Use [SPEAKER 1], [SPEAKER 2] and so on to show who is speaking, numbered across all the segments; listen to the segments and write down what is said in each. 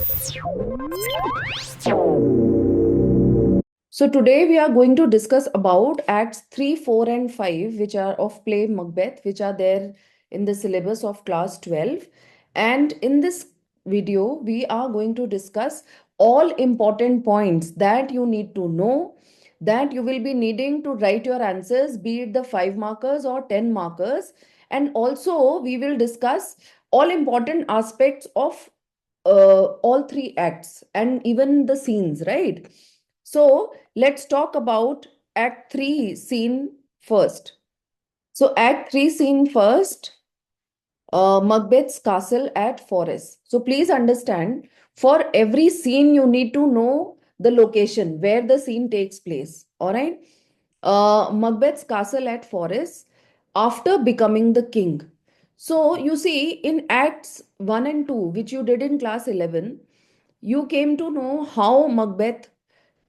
[SPEAKER 1] So today we are going to discuss about Acts 3, 4 and 5 which are of play Macbeth, which are there in the syllabus of class 12. And in this video we are going to discuss all important points that you need to know, that you will be needing to write your answers, be it the 5 markers or 10 markers. And also we will discuss all important aspects of all three acts and even the scenes, right? So let's talk about Act 3 scene first. So Act 3 scene first, Macbeth's castle at Forest. So please understand, for every scene you need to know the location where the scene takes place. All right. Macbeth's castle at Forest after becoming the king. So you see in Acts 1 and 2, which you did in class 11, you came to know how Macbeth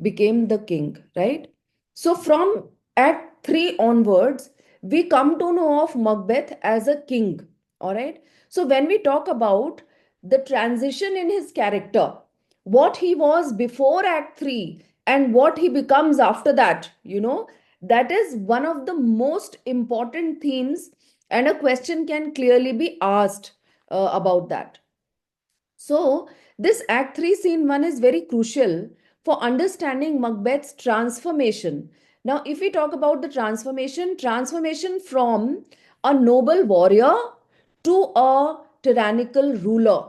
[SPEAKER 1] became the king, right? So from Act 3 onwards, we come to know of Macbeth as a king, all right? So when we talk about the transition in his character, what he was before Act 3 and what he becomes after that, that is one of the most important themes, and a question can clearly be asked about that. So, this Act 3, Scene 1 is very crucial for understanding Macbeth's transformation. Now, if we talk about the transformation from a noble warrior to a tyrannical ruler,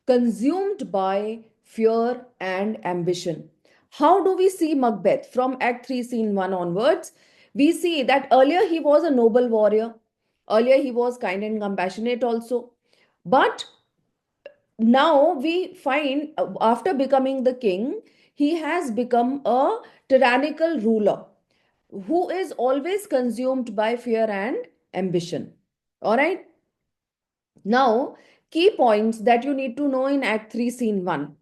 [SPEAKER 1] consumed by fear and ambition. How do we see Macbeth from Act 3, Scene 1 onwards? We see that earlier he was a noble warrior, earlier he was kind and compassionate also. But now we find after becoming the king, he has become a tyrannical ruler who is always consumed by fear and ambition. All right. Now, key points that you need to know in Act 3, Scene 1.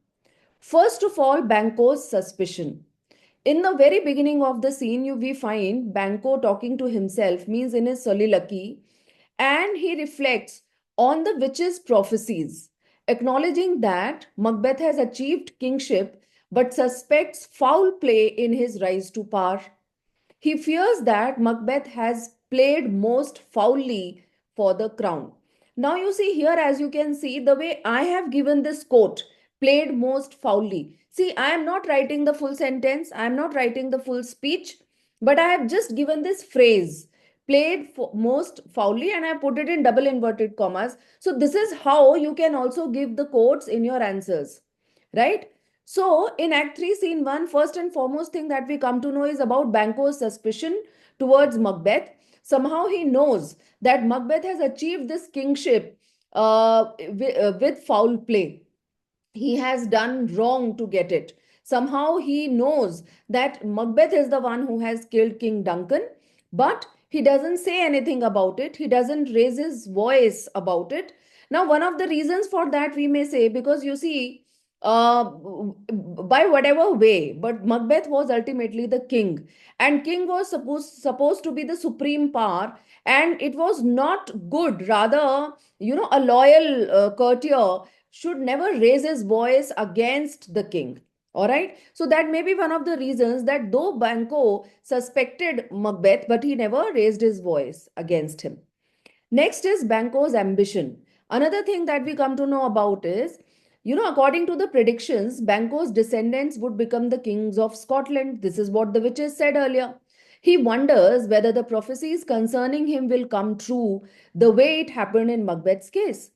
[SPEAKER 1] First of all, Banquo's suspicion. In the very beginning of the scene, we find Banquo talking to himself, means in his soliloquy, and he reflects on the witch's prophecies, acknowledging that Macbeth has achieved kingship but suspects foul play in his rise to power. He fears that Macbeth has played most foully for the crown. Now, you see here, as you can see, the way I have given this quote, played most foully. See, I am not writing the full sentence, I am not writing the full speech, but I have just given this phrase, played most foully, and I put it in double inverted commas. So, this is how you can also give the quotes in your answers, right? So, in Act 3, Scene 1, first and foremost thing that we come to know is about Banquo's suspicion towards Macbeth. Somehow he knows that Macbeth has achieved this kingship with foul play. He has done wrong to get it. Somehow he knows that Macbeth is the one who has killed King Duncan, but he doesn't say anything about it. He doesn't raise his voice about it. Now, one of the reasons for that we may say, because you see, by whatever way, but Macbeth was ultimately the king, and king was supposed to be the supreme power, and it was not good. Rather, a loyal courtier should never raise his voice against the king. All right. So that may be one of the reasons that though Banquo suspected Macbeth, but he never raised his voice against him. Next is Banquo's ambition. Another thing that we come to know about is, according to the predictions, Banquo's descendants would become the kings of Scotland. This is what the witches said earlier. He wonders whether the prophecies concerning him will come true the way it happened in Macbeth's case.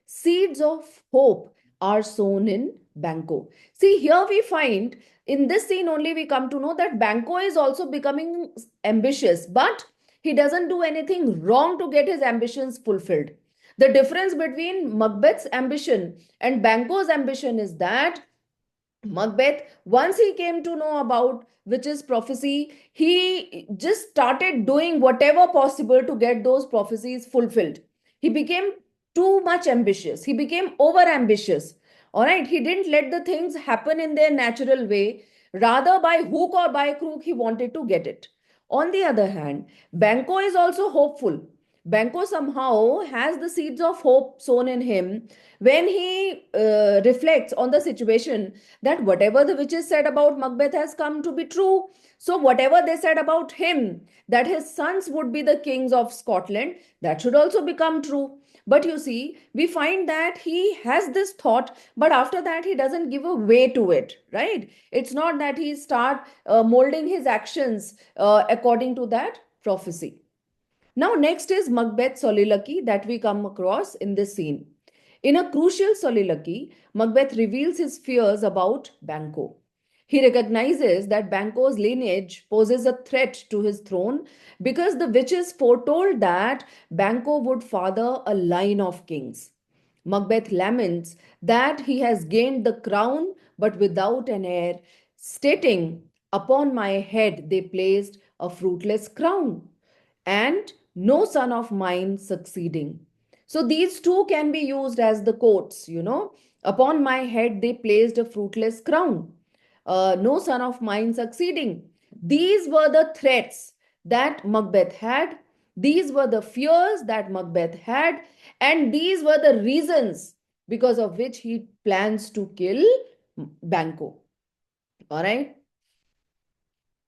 [SPEAKER 1] Seeds of hope are sown in Banquo. See, here we find in this scene only we come to know that Banquo is also becoming ambitious, but he doesn't do anything wrong to get his ambitions fulfilled. The difference between Macbeth's ambition and Banquo's ambition is that Macbeth, once he came to know about witch's prophecy, he just started doing whatever possible to get those prophecies fulfilled. He became too much ambitious. He became over ambitious. All right. He didn't let the things happen in their natural way. Rather, by hook or by crook, he wanted to get it. On the other hand, Banquo is also hopeful Banquo somehow has the seeds of hope sown in him when he reflects on the situation that whatever the witches said about Macbeth has come to be true. So, whatever they said about him, that his sons would be the kings of Scotland, that should also become true. But you see, we find that he has this thought, but after that, he doesn't give a way to it, right? It's not that he start molding his actions according to that prophecy. Now, next is Macbeth soliloquy that we come across in this scene. In a crucial soliloquy, Macbeth reveals his fears about Banquo. He recognizes that Banquo's lineage poses a threat to his throne because the witches foretold that Banquo would father a line of kings. Macbeth laments that he has gained the crown but without an heir, stating, "Upon my head they placed a fruitless crown, and no son of mine succeeding." So these two can be used as the quotes, Upon my head they placed a fruitless crown, no son of mine succeeding. These were the threats that Macbeth had. These were the fears that Macbeth had. And these were the reasons because of which he plans to kill Banquo. All right.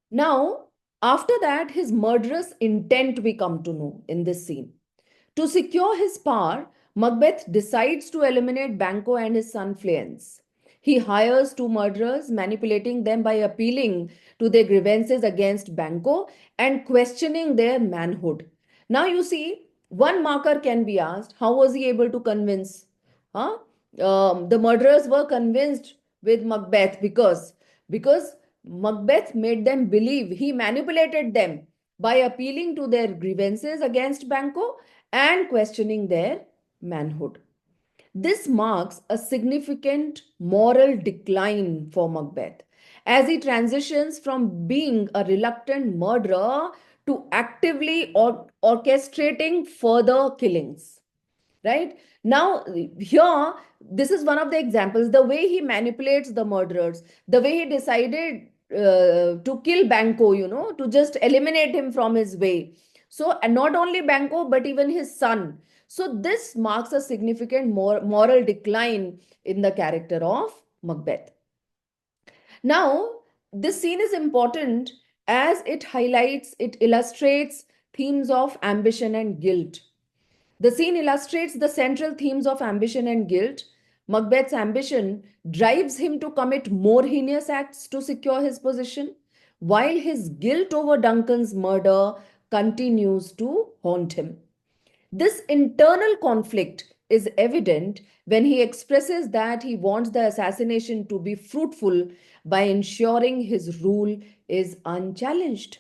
[SPEAKER 1] Now, after that, his murderous intent we come to know in this scene. To secure his power, Macbeth decides to eliminate Banquo and his son Fleance. He hires two murderers, manipulating them by appealing to their grievances against Banquo and questioning their manhood. Now, you see, one marker can be asked, how was he able to convince? Huh? The murderers were convinced with Macbeth because Macbeth made them believe, he manipulated them by appealing to their grievances against Banquo and questioning their manhood. This marks a significant moral decline for Macbeth as he transitions from being a reluctant murderer to actively orchestrating further killings. Right? Now, here, this is one of the examples. The way he manipulates the murderers, the way he decided to kill Banquo, to just eliminate him from his way. So, and not only Banquo, but even his son. So, this marks a significant moral decline in the character of Macbeth. Now, this scene is important as it illustrates themes of ambition and guilt. The scene illustrates the central themes of ambition and guilt. Macbeth's ambition drives him to commit more heinous acts to secure his position, while his guilt over Duncan's murder continues to haunt him. This internal conflict is evident when he expresses that he wants the assassination to be fruitful by ensuring his rule is unchallenged.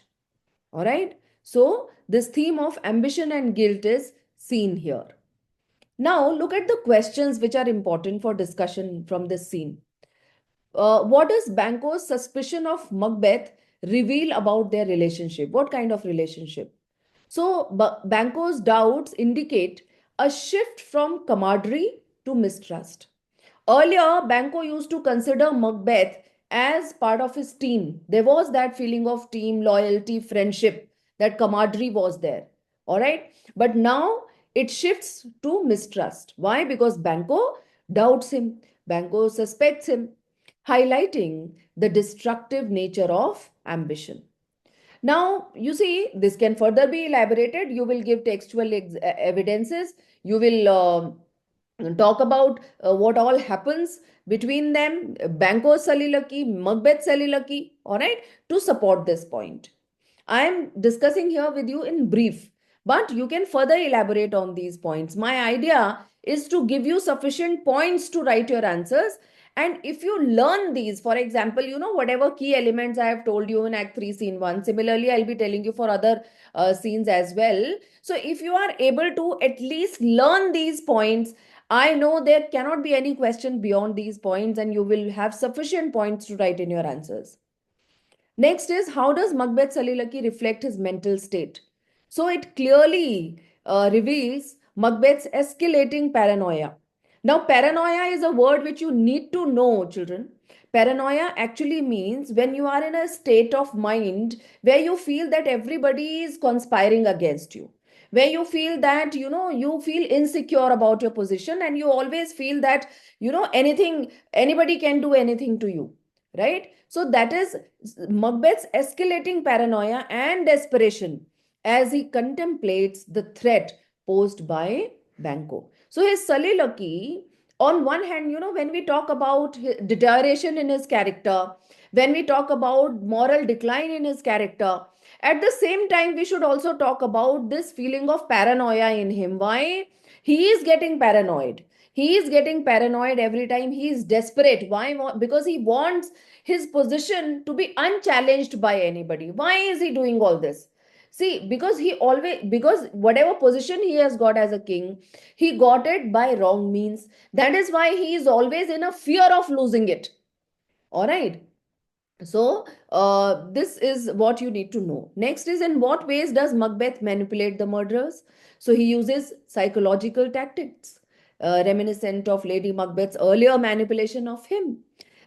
[SPEAKER 1] All right. So, this theme of ambition and guilt is seen here. Now, look at the questions which are important for discussion from this scene. What does Banquo's suspicion of Macbeth reveal about their relationship? What kind of relationship? So, Banquo's doubts indicate a shift from camaraderie to mistrust. Earlier, Banquo used to consider Macbeth as part of his team. There was that feeling of team, loyalty, friendship, that camaraderie was there. All right. But now it shifts to mistrust. Why? Because Banquo doubts him, Banquo suspects him, highlighting the destructive nature of ambition. Now, you see, this can further be elaborated. You will give textual evidences. You will talk about what all happens between them, Banquo's soliloquy, Macbeth's soliloquy, all right, to support this point. I am discussing here with you in brief, but you can further elaborate on these points. My idea is to give you sufficient points to write your answers. And if you learn these, for example, whatever key elements I have told you in Act 3, Scene 1, similarly, I'll be telling you for other scenes as well. So if you are able to at least learn these points, I know there cannot be any question beyond these points, and you will have sufficient points to write in your answers. Next is, how does Macbeth soliloquy reflect his mental state? So it clearly reveals Macbeth's escalating paranoia. Now, paranoia is a word which you need to know, children. Paranoia actually means when you are in a state of mind where you feel that everybody is conspiring against you, where you feel that, you feel insecure about your position, and you always feel that, anybody can do anything to you, right? So that is Macbeth's escalating paranoia and desperation as he contemplates the threat posed by Banquo. So his soliloquy, on one hand, when we talk about deterioration in his character, when we talk about moral decline in his character, at the same time, we should also talk about this feeling of paranoia in him. Why? He is getting paranoid. He is getting paranoid every time he is desperate. Why? Because he wants his position to be unchallenged by anybody. Why is he doing all this? See, because whatever position he has got as a king, he got it by wrong means. That is why he is always in a fear of losing it. All right. So, this is what you need to know. Next is, in what ways does Macbeth manipulate the murderers? So, he uses psychological tactics, reminiscent of Lady Macbeth's earlier manipulation of him.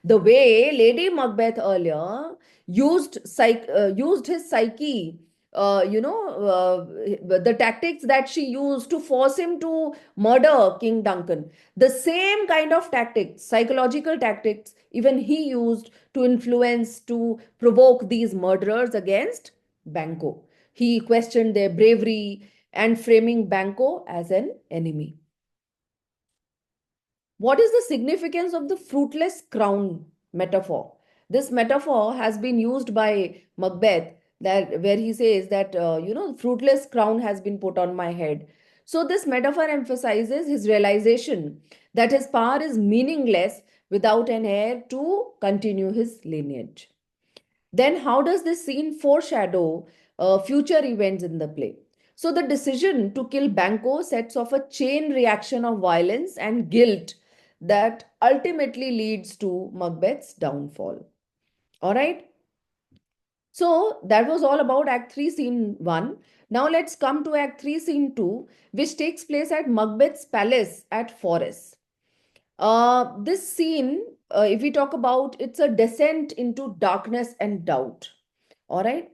[SPEAKER 1] The way Lady Macbeth earlier used his psyche, the tactics that she used to force him to murder King Duncan. The same kind of tactics, psychological tactics, even he used to influence, to provoke these murderers against Banquo. He questioned their bravery and framing Banquo as an enemy. What is the significance of the fruitless crown metaphor? This metaphor has been used by Macbeth, that where he says that, fruitless crown has been put on my head. So this metaphor emphasizes his realization that his power is meaningless without an heir to continue his lineage. Then, how does this scene foreshadow future events in the play? So, the decision to kill Banquo sets off a chain reaction of violence and guilt that ultimately leads to Macbeth's downfall. All right. So, that was all about Act 3, Scene 1. Now, let's come to Act 3, Scene 2, which takes place at Macbeth's palace at Forres. This scene, if we talk about, it's a descent into darkness and doubt. All right.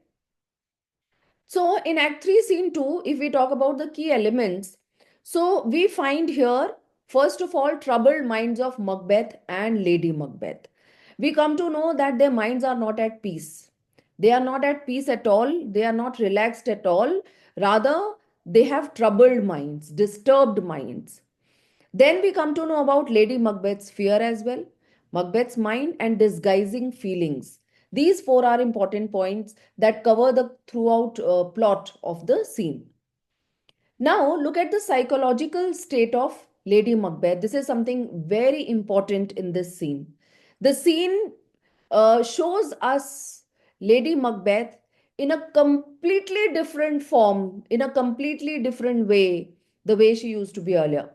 [SPEAKER 1] So in Act 3, Scene 2, if we talk about the key elements, so we find here, first of all, troubled minds of Macbeth and Lady Macbeth. We come to know that their minds are not at peace. They are not at peace at all. They are not relaxed at all. Rather, they have troubled minds, disturbed minds. Then we come to know about Lady Macbeth's fear as well, Macbeth's mind and disguising feelings. These four are important points that cover the throughout plot of the scene. Now, look at the psychological state of Lady Macbeth. This is something very important in this scene. The scene shows us Lady Macbeth in a completely different form, in a completely different way, the way she used to be earlier.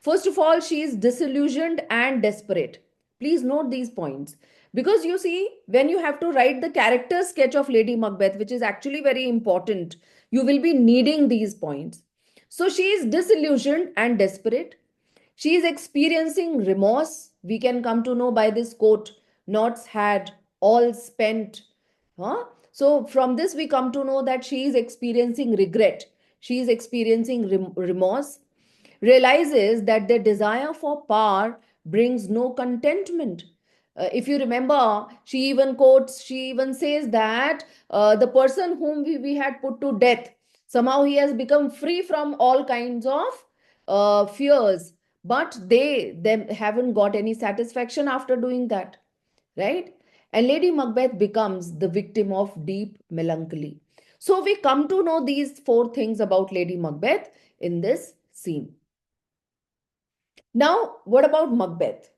[SPEAKER 1] First of all, she is disillusioned and desperate. Please note these points. Because you see, when you have to write the character sketch of Lady Macbeth, which is actually very important, you will be needing these points. So she is disillusioned and desperate. She is experiencing remorse. We can come to know by this quote, "Knots had all spent." Huh? So from this, we come to know that she is experiencing regret. She is experiencing remorse, realizes that their desire for power brings no contentment. If you remember, she even says that the person whom we had put to death, somehow he has become free from all kinds of fears, but them haven't got any satisfaction after doing that, right? And Lady Macbeth becomes the victim of deep melancholy. So we come to know these four things about Lady Macbeth in this scene. Now, what about Macbeth?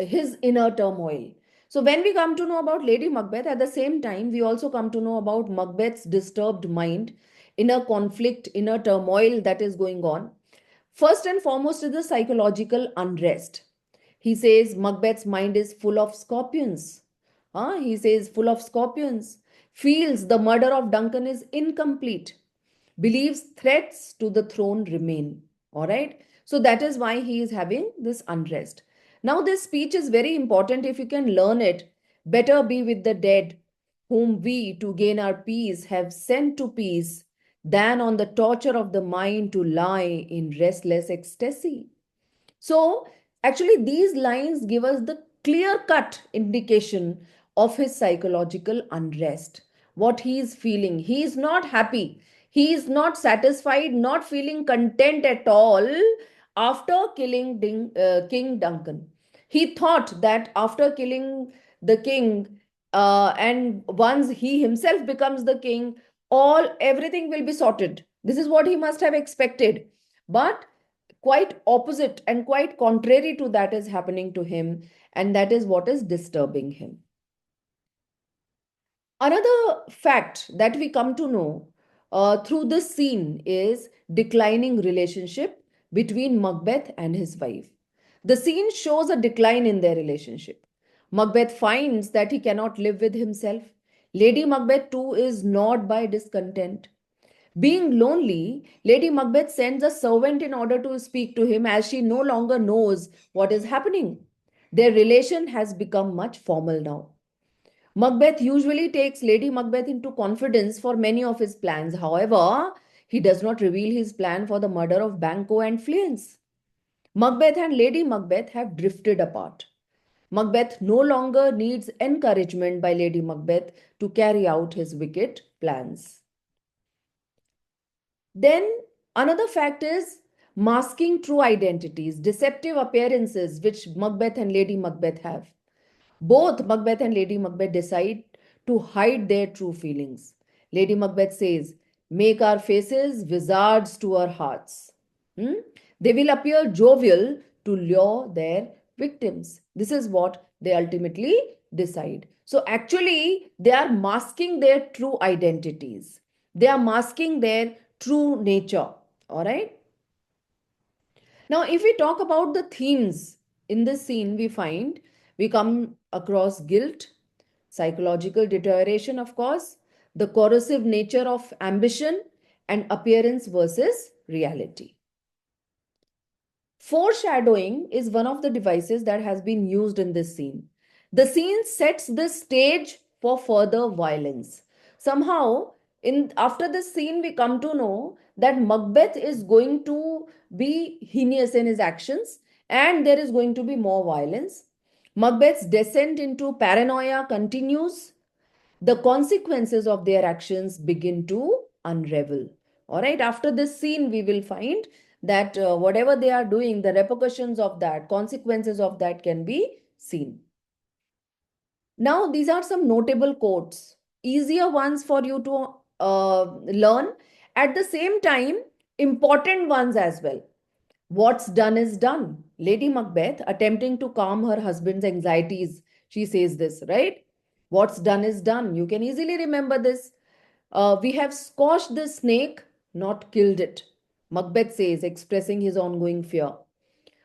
[SPEAKER 1] His inner turmoil. So, when we come to know about Lady Macbeth, at the same time, we also come to know about Macbeth's disturbed mind, inner conflict, inner turmoil that is going on. First and foremost is the psychological unrest. He says Macbeth's mind is full of scorpions. He says full of scorpions. Feels the murder of Duncan is incomplete. Believes threats to the throne remain. All right. So that is why he is having this unrest. Now, this speech is very important if you can learn it. Better be with the dead, whom we, to gain our peace, have sent to peace, than on the torture of the mind to lie in restless ecstasy. So, actually, these lines give us the clear cut indication of his psychological unrest, what he is feeling. He is not happy, he is not satisfied, not feeling content at all after killing King Duncan. He thought that after killing the king, and once he himself becomes the king, all everything will be sorted. This is what he must have expected. But quite opposite and quite contrary to that is happening to him, and that is what is disturbing him. Another fact that we come to know through this scene is declining relationship between Macbeth and his wife. The scene shows a decline in their relationship. Macbeth finds that he cannot live with himself. Lady Macbeth too is gnawed by discontent. Being lonely, Lady Macbeth sends a servant in order to speak to him as she no longer knows what is happening. Their relation has become much formal now. Macbeth usually takes Lady Macbeth into confidence for many of his plans. However, he does not reveal his plan for the murder of Banquo and Fleance. Macbeth and Lady Macbeth have drifted apart. Macbeth no longer needs encouragement by Lady Macbeth to carry out his wicked plans. Then another fact is masking true identities, deceptive appearances which Macbeth and Lady Macbeth have. Both Macbeth and Lady Macbeth decide to hide their true feelings. Lady Macbeth says, "Make our faces wizards to our hearts." Hmm? They will appear jovial to lure their victims. This is what they ultimately decide. So, actually, they are masking their true identities, they are masking their true nature. All right. Now, if we talk about the themes in this scene, we come across guilt, psychological deterioration, of course, the corrosive nature of ambition, and appearance versus reality. Foreshadowing is one of the devices that has been used in this scene. The scene sets the stage for further violence. Somehow, in after this scene, we come to know that Macbeth is going to be heinous in his actions, and there is going to be more violence. Macbeth's descent into paranoia continues. The consequences of their actions begin to unravel. All right, after this scene, we will find that whatever they are doing, the repercussions of that, consequences of that can be seen. Now, these are some notable quotes, easier ones for you to learn. At the same time, important ones as well. What's done is done. Lady Macbeth, attempting to calm her husband's anxieties, she says this, right? What's done is done. You can easily remember this. We have squashed the snake, not killed it. Macbeth says, expressing his ongoing fear.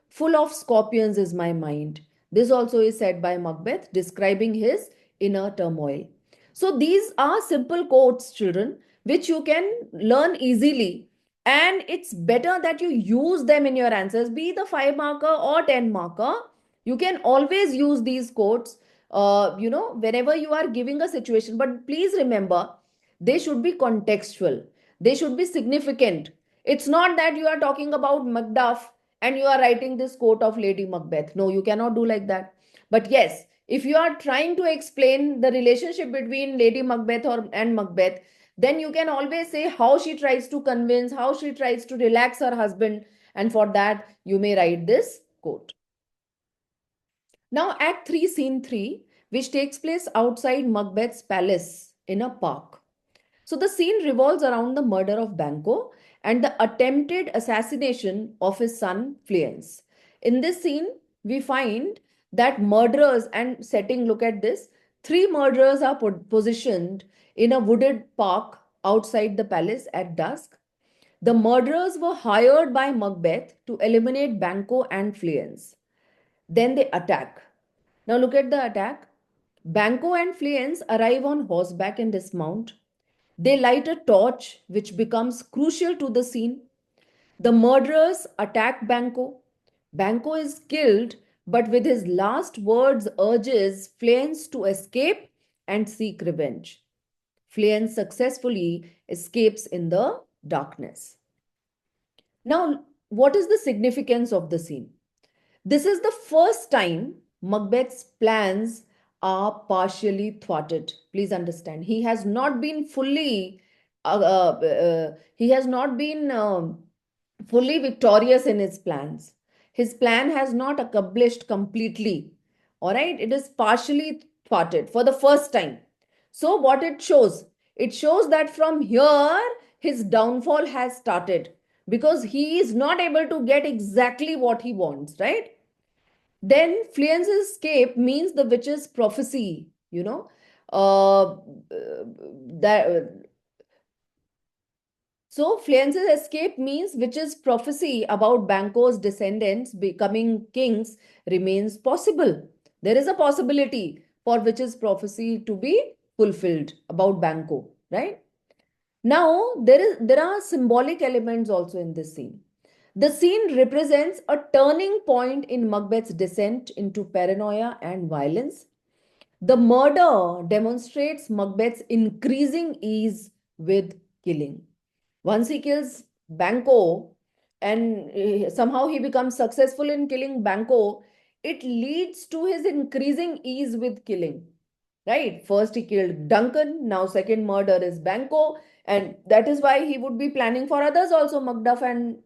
[SPEAKER 1] Full of scorpions is my mind. This also is said by Macbeth, describing his inner turmoil. So these are simple quotes, children, which you can learn easily. And it's better that you use them in your answers, be the 5 marker or 10 marker. You can always use these quotes, whenever you are giving a situation. But please remember, they should be contextual, they should be significant. It's not that you are talking about Macduff and you are writing this quote of Lady Macbeth. No, you cannot do like that. But yes, if you are trying to explain the relationship between Lady Macbeth and Macbeth, then you can always say how she tries to convince, how she tries to relax her husband. And for that, you may write this quote. Now, Act 3, Scene 3, which takes place outside Macbeth's palace in a park. So the scene revolves around the murder of Banquo and the attempted assassination of his son Fleance. In this scene, we find that murderers and setting, look at this, three murderers are positioned in a wooded park outside the palace at dusk. The murderers were hired by Macbeth to eliminate Banquo and Fleance. Then they attack. Now look at the attack. Banquo and Fleance arrive on horseback and dismount. They light a torch, which becomes crucial to the scene. The murderers attack Banquo. Banquo is killed, but with his last words urges Fleance to escape and seek revenge. Fleance successfully escapes in the darkness. Now, what is the significance of the scene? This is the first time Macbeth's plans are partially thwarted. Please understand, he has not been fully, he has not been fully victorious in his plans. His plan has not accomplished completely. All right, it is partially thwarted for the first time. So, what it shows? It shows that from here, his downfall has started because he is not able to get exactly what he wants, right? Then Fleance's escape means the witch's prophecy, that so Fleance's escape means witch's prophecy about Banquo's descendants becoming kings remains possible. There is a possibility for witch's prophecy to be fulfilled about Banquo, right? Now there are symbolic elements also in this scene. The scene represents a turning point in Macbeth's descent into paranoia and violence. The murder demonstrates Macbeth's increasing ease with killing. Once he kills Banquo and somehow he becomes successful in killing Banquo, it leads to his increasing ease with killing. Right? First he killed Duncan, now second murder is Banquo, and that is why he would be planning for others also, Macduff and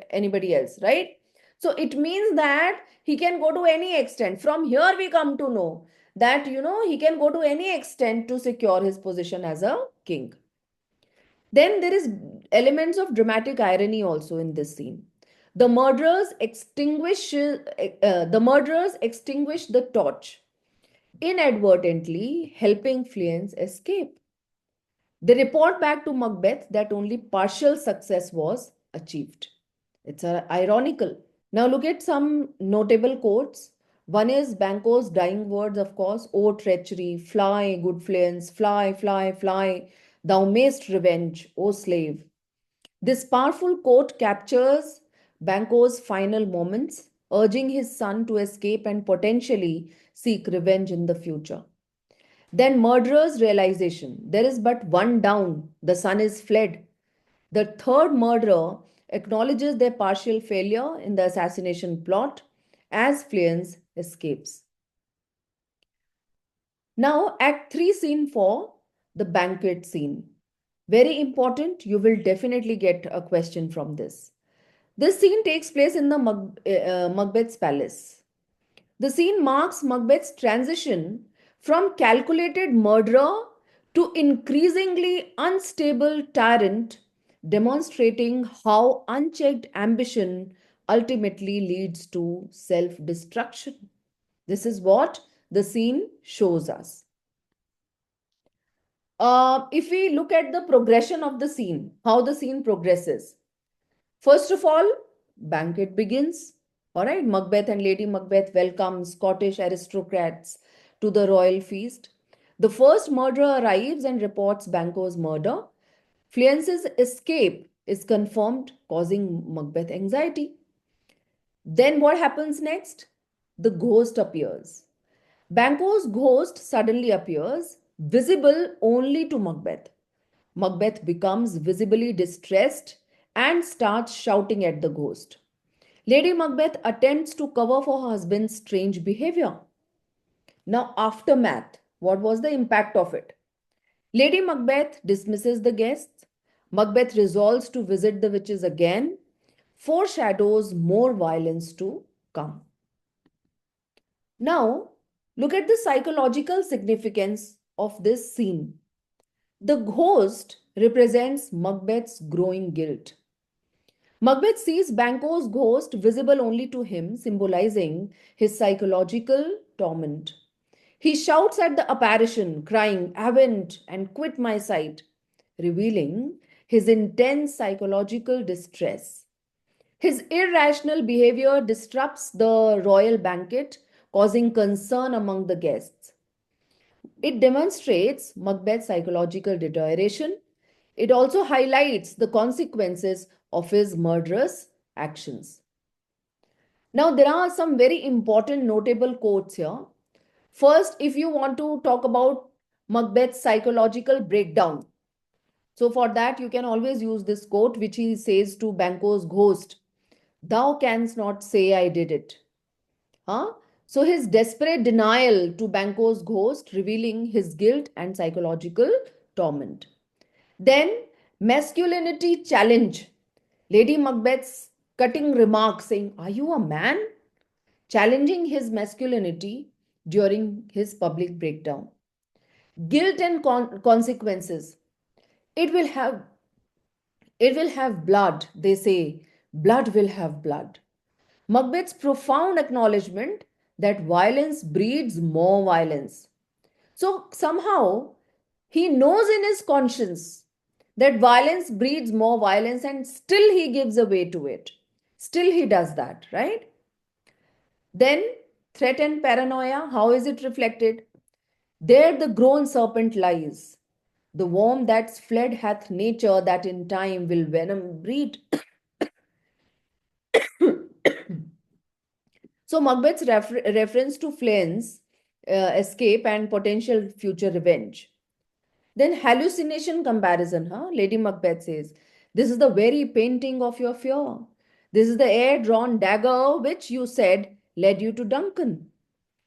[SPEAKER 1] anybody else, right? So it means that he can go to any extent. From here we come to know that he can go to any extent to secure his position as a king. Then there is elements of dramatic irony also in this scene. The murderers extinguish the torch, inadvertently helping Fleance escape. They report back to Macbeth that only partial success was achieved. It's ironical. Now look at some notable quotes. One is Banquo's dying words, of course. "O treachery, fly, good Fleance, fly, fly, fly. Thou mayst revenge, O slave." This powerful quote captures Banquo's final moments, urging his son to escape and potentially seek revenge in the future. Then murderer's realization. There is but one down. The son is fled. The third murderer acknowledges their partial failure in the assassination plot as Fleance escapes. Now, Act 3, Scene 4, the banquet scene. Very important, you will definitely get a question from this. This scene takes place in the Macbeth's palace. The scene marks Macbeth's transition from calculated murderer to increasingly unstable tyrant, demonstrating how unchecked ambition ultimately leads to self destruction. This is what the scene shows us. If we look at the progression of the scene, how the scene progresses, first of all, banquet begins. All right, Macbeth and Lady Macbeth welcome Scottish aristocrats to the royal feast. The first murderer arrives and reports Banquo's murder. Fleance's escape is confirmed, causing Macbeth anxiety. Then what happens next? The ghost appears. Banquo's ghost suddenly appears, visible only to Macbeth. Macbeth becomes visibly distressed and starts shouting at the ghost. Lady Macbeth attempts to cover for her husband's strange behavior. Now, aftermath, what was the impact of it? Lady Macbeth dismisses the guests. Macbeth resolves to visit the witches again, foreshadows more violence to come. Now, look at the psychological significance of this scene. The ghost represents Macbeth's growing guilt. Macbeth sees Banquo's ghost visible only to him, symbolizing his psychological torment. He shouts at the apparition, crying, "Avent and quit my sight," revealing his intense psychological distress. His irrational behavior disrupts the royal banquet, causing concern among the guests. It demonstrates Macbeth's psychological deterioration. It also highlights the consequences of his murderous actions. Now, there are some very important notable quotes here. First, if you want to talk about Macbeth's psychological breakdown. So for that, you can always use this quote, which he says to Banquo's ghost, "Thou canst not say I did it." Huh? So his desperate denial to Banquo's ghost, revealing his guilt and psychological torment. Then, masculinity challenge. Lady Macbeth's cutting remark saying, "Are you a man?" Challenging his masculinity during his public breakdown. Guilt and consequences. It will have it will have blood, they say. Blood will have blood. Macbeth's profound acknowledgement that violence breeds more violence. So somehow he knows in his conscience that violence breeds more violence, and still he gives away to it. Still he does that, right? Then threat and paranoia, how is it reflected? There the grown serpent lies. The worm that's fled hath nature that in time will venom breed. So Macbeth's reference to Flane's escape and potential future revenge. Then hallucination comparison, huh? Lady Macbeth says, "This is the very painting of your fear. This is the air drawn dagger which you said led you to Duncan."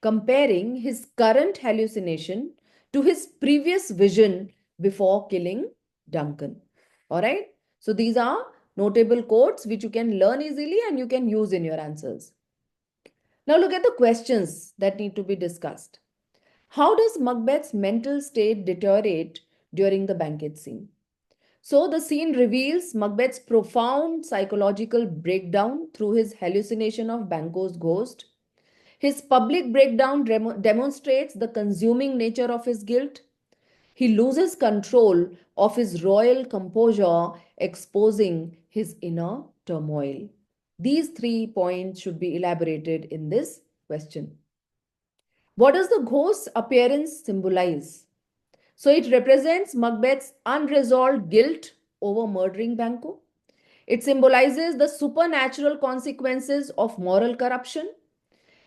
[SPEAKER 1] Comparing his current hallucination to his previous vision before killing Duncan. All right. So these are notable quotes which you can learn easily and you can use in your answers. Now look at the questions that need to be discussed. How does Macbeth's mental state deteriorate during the banquet scene? So the scene reveals Macbeth's profound psychological breakdown through his hallucination of Banquo's ghost. His public breakdown demonstrates the consuming nature of his guilt. He loses control of his royal composure, exposing his inner turmoil. These 3 points should be elaborated in this question. What does the ghost's appearance symbolize? So it represents Macbeth's unresolved guilt over murdering Banquo. It symbolizes the supernatural consequences of moral corruption,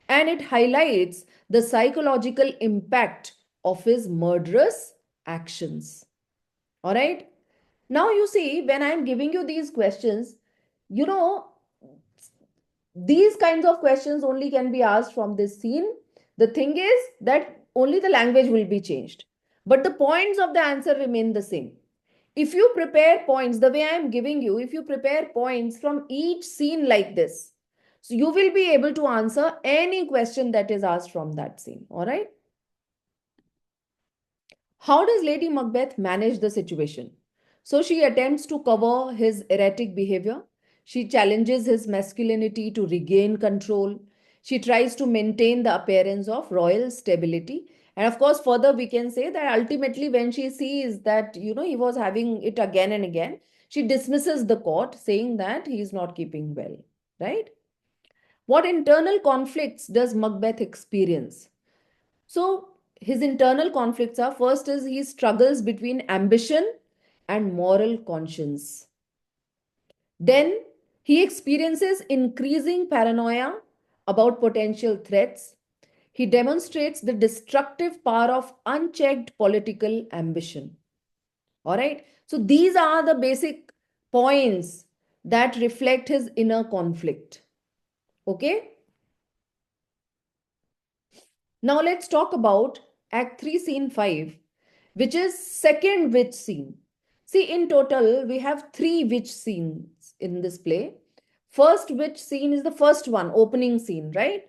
[SPEAKER 1] and it highlights the psychological impact of his murderous actions. All right. Now, you see, when I'm giving you these questions, you know, these kinds of questions only can be asked from this scene. The thing is that only the language will be changed, but the points of the answer remain the same. If you prepare points the way I am giving you, if you prepare points from each scene like this, so you will be able to answer any question that is asked from that scene. All right. How does Lady Macbeth manage the situation? So she attempts to cover his erratic behavior. She challenges his masculinity to regain control. She tries to maintain the appearance of royal stability. And of course, further, we can say that ultimately, when she sees that, he was having it again and again, she dismisses the court, saying that he is not keeping well, right? What internal conflicts does Macbeth experience? So his internal conflicts are, first is he struggles between ambition and moral conscience. Then he experiences increasing paranoia about potential threats. He demonstrates the destructive power of unchecked political ambition. All right. So these are the basic points that reflect his inner conflict. Okay. Now let's talk about Act 3, Scene 5, which is second witch scene. See, in total, we have 3 witch scenes in this play. First witch scene is the first one, opening scene, right?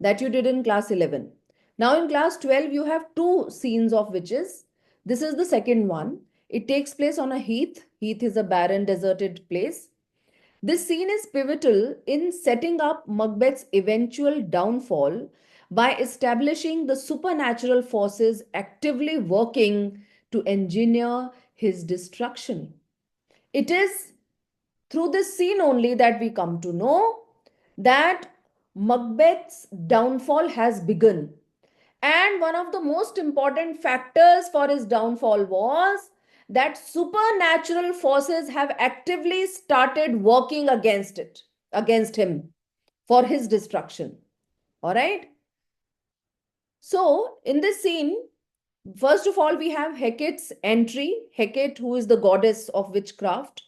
[SPEAKER 1] That you did in class 11. Now in class 12, you have 2 scenes of witches. This is the second one. It takes place on a heath. Heath is a barren, deserted place. This scene is pivotal in setting up Macbeth's eventual downfall by establishing the supernatural forces actively working to engineer his destruction. It is through this scene only that we come to know that Macbeth's downfall has begun. And one of the most important factors for his downfall was that supernatural forces have actively started working against him for his destruction. All right. So, in this scene, First of all, we have Hecate's entry. Hecate, who is the goddess of witchcraft.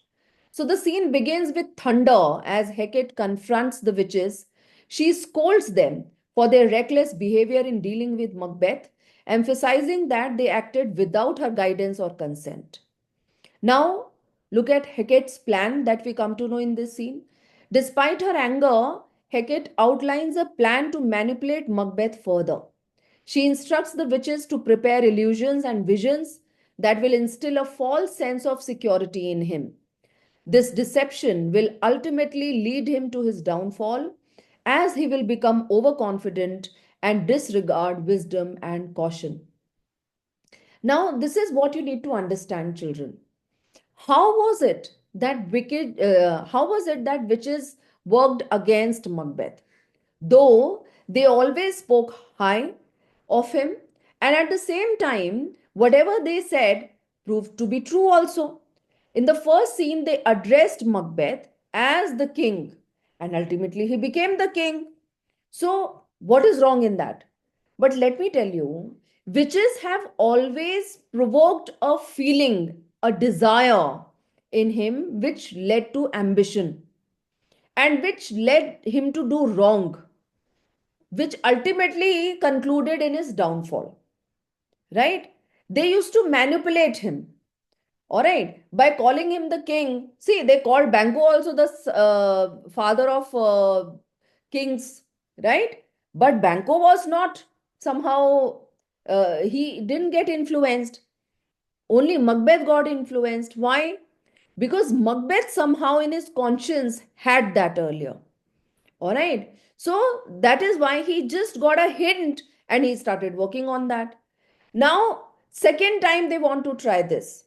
[SPEAKER 1] So the scene begins with thunder as Hecate confronts the witches. She scolds them for their reckless behavior in dealing with Macbeth, emphasizing that they acted without her guidance or consent. Now, look at Hecate's plan that we come to know in this scene. Despite her anger, Hecate outlines a plan to manipulate Macbeth further. She instructs the witches to prepare illusions and visions that will instill a false sense of security in him. This deception will ultimately lead him to his downfall, as he will become overconfident and disregard wisdom and caution. Now, this is what you need to understand, children. How was it that witches worked against Macbeth? Though they always spoke high of him, and at the same time, whatever they said proved to be true also. In the first scene, they addressed Macbeth as the king, and ultimately he became the king. So, what is wrong in that? But let me tell you, witches have always provoked a feeling, a desire in him, which led to ambition and which led him to do wrong, which ultimately concluded in his downfall, right? They used to manipulate him, all right, by calling him the king. See, they called Banquet also the father of kings, right? But Banquet was not somehow, he didn't get influenced. Only Macbeth got influenced. Why? Because Macbeth somehow in his conscience had that earlier. All right. So that is why he just got a hint and he started working on that. Now, second time they want to try this.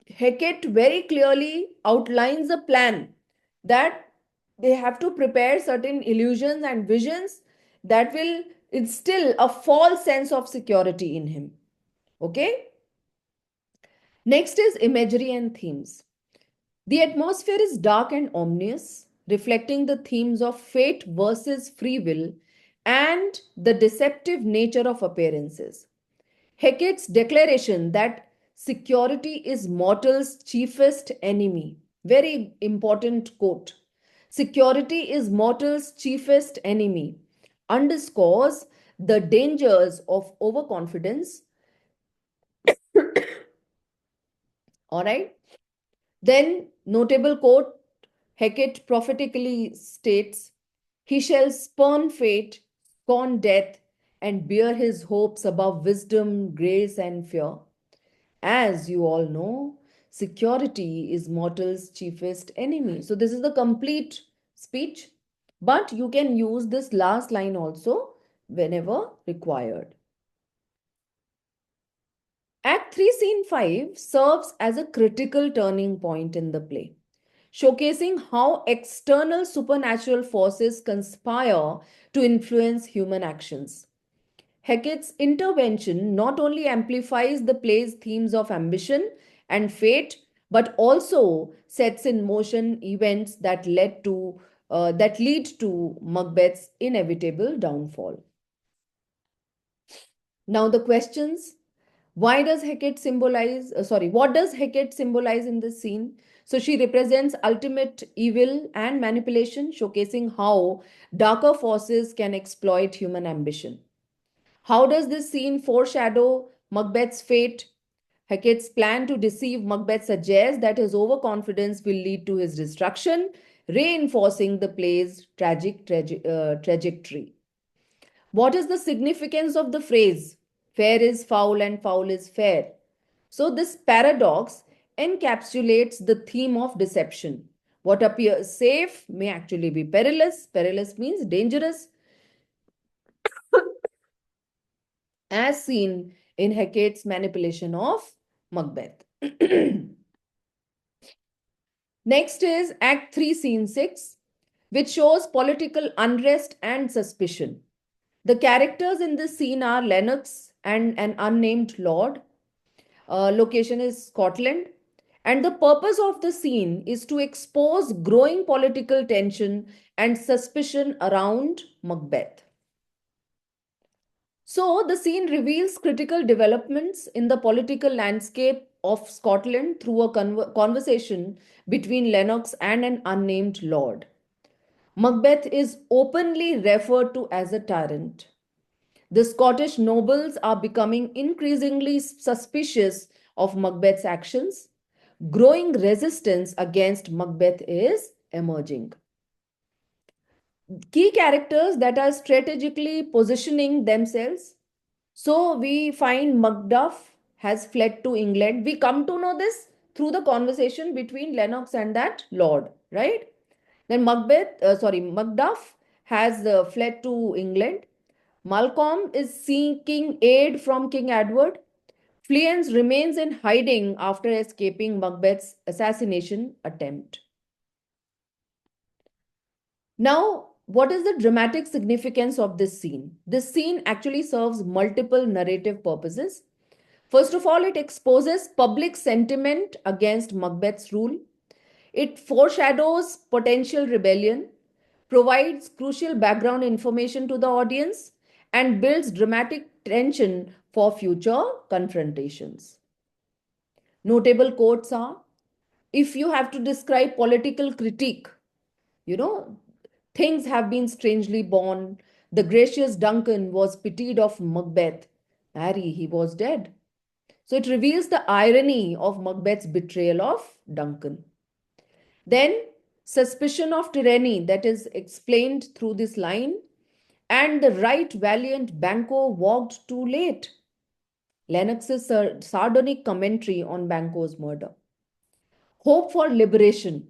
[SPEAKER 1] Hecate very clearly outlines a plan that they have to prepare certain illusions and visions that will instill a false sense of security in him. Okay. Next is imagery and themes. The atmosphere is dark and ominous, reflecting the themes of fate versus free will and the deceptive nature of appearances. Hecate's declaration that security is mortal's chiefest enemy. Very important quote. Security is mortal's chiefest enemy underscores the dangers of overconfidence. All right. Then, notable quote, Hecate prophetically states, he shall spurn fate, scorn death, and bear his hopes above wisdom, grace, and fear. As you all know, security is mortal's chiefest enemy. So, this is the complete speech, but you can use this last line also whenever required. Act 3, Scene 5 serves as a critical turning point in the play, showcasing how external supernatural forces conspire to influence human actions. Hecate's intervention not only amplifies the play's themes of ambition and fate, but also sets in motion events that lead to Macbeth's inevitable downfall. Now the questions. Why does Hecate symbolize, what does Hecate symbolize in this scene? So she represents ultimate evil and manipulation, showcasing how darker forces can exploit human ambition. How does this scene foreshadow Macbeth's fate? Hecate's plan to deceive Macbeth suggests that his overconfidence will lead to his destruction, reinforcing the play's trajectory. What is the significance of the phrase, fair is foul and foul is fair? So, this paradox encapsulates the theme of deception. What appears safe may actually be perilous. Perilous means dangerous, as seen in Hecate's manipulation of Macbeth. Next is Act 3, Scene 6, which shows political unrest and suspicion. The characters in this scene are Lennox and an unnamed lord. Location is Scotland. And the purpose of the scene is to expose growing political tension and suspicion around Macbeth. So, the scene reveals critical developments in the political landscape of Scotland through a conversation between Lennox and an unnamed lord. Macbeth is openly referred to as a tyrant. The Scottish nobles are becoming increasingly suspicious of Macbeth's actions. Growing resistance against Macbeth is emerging. Key characters that are strategically positioning themselves. So we find Macduff has fled to England. We come to know this through the conversation between Lennox and that lord, right? Then Macduff has fled to England. Malcolm is seeking aid from King Edward. Fleance remains in hiding after escaping Macbeth's assassination attempt. Now, what is the dramatic significance of this scene? This scene actually serves multiple narrative purposes. First of all, it exposes public sentiment against Macbeth's rule. It foreshadows potential rebellion, provides crucial background information to the audience, and builds dramatic tension for future confrontations. Notable quotes are, if you have to describe political critique, you know, things have been strangely born. The gracious Duncan was pitied of Macbeth. Marry, he was dead. So it reveals the irony of Macbeth's betrayal of Duncan. Then, suspicion of tyranny that is explained through this line, and the right valiant Banquo walked too late. Lennox's sardonic commentary on Banquo's murder. Hope for liberation.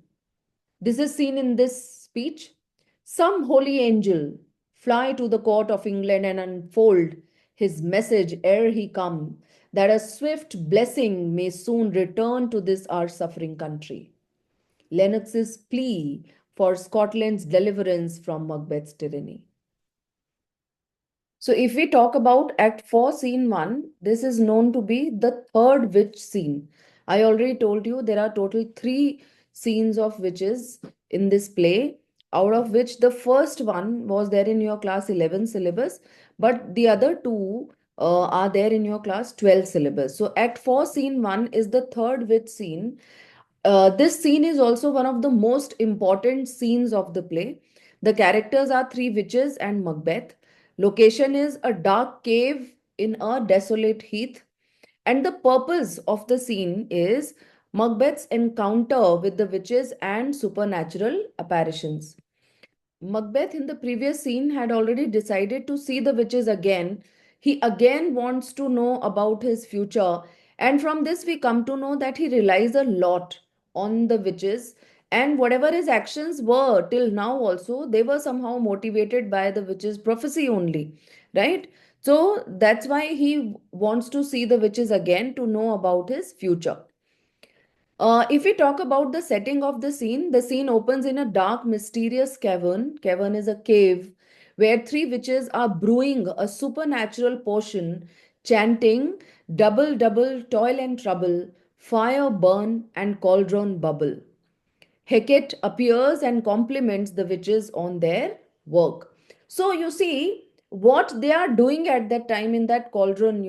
[SPEAKER 1] This is seen in this speech. Some holy angel fly to the court of England and unfold his message ere he come, that a swift blessing may soon return to this our suffering country. Lennox's plea for Scotland's deliverance from Macbeth's tyranny. So, if we talk about Act 4, Scene 1, this is known to be the third witch scene. I already told you there are total three scenes of witches in this play, out of which the first one was there in your class 11 syllabus, but the other two are there in your class 12 syllabus. So, Act 4, Scene 1 is the third witch scene. This scene is also one of the most important scenes of the play. The characters are three witches and Macbeth. Location is a dark cave in a desolate heath. And the purpose of the scene is Macbeth's encounter with the witches and supernatural apparitions. Macbeth in the previous scene had already decided to see the witches again. He again wants to know about his future. And from this, we come to know that he relies a lot on the witches. And whatever his actions were till now, also, they were somehow motivated by the witches' prophecy only, right? So that's why he wants to see the witches again to know about his future. If we talk about the setting of the scene opens in a dark, mysterious cavern. Cavern is a cave where three witches are brewing a supernatural potion, chanting double, double, toil and trouble, fire burn and cauldron bubble. Hecate appears and compliments the witches on their work. So you see what they are doing at that time in that cauldron,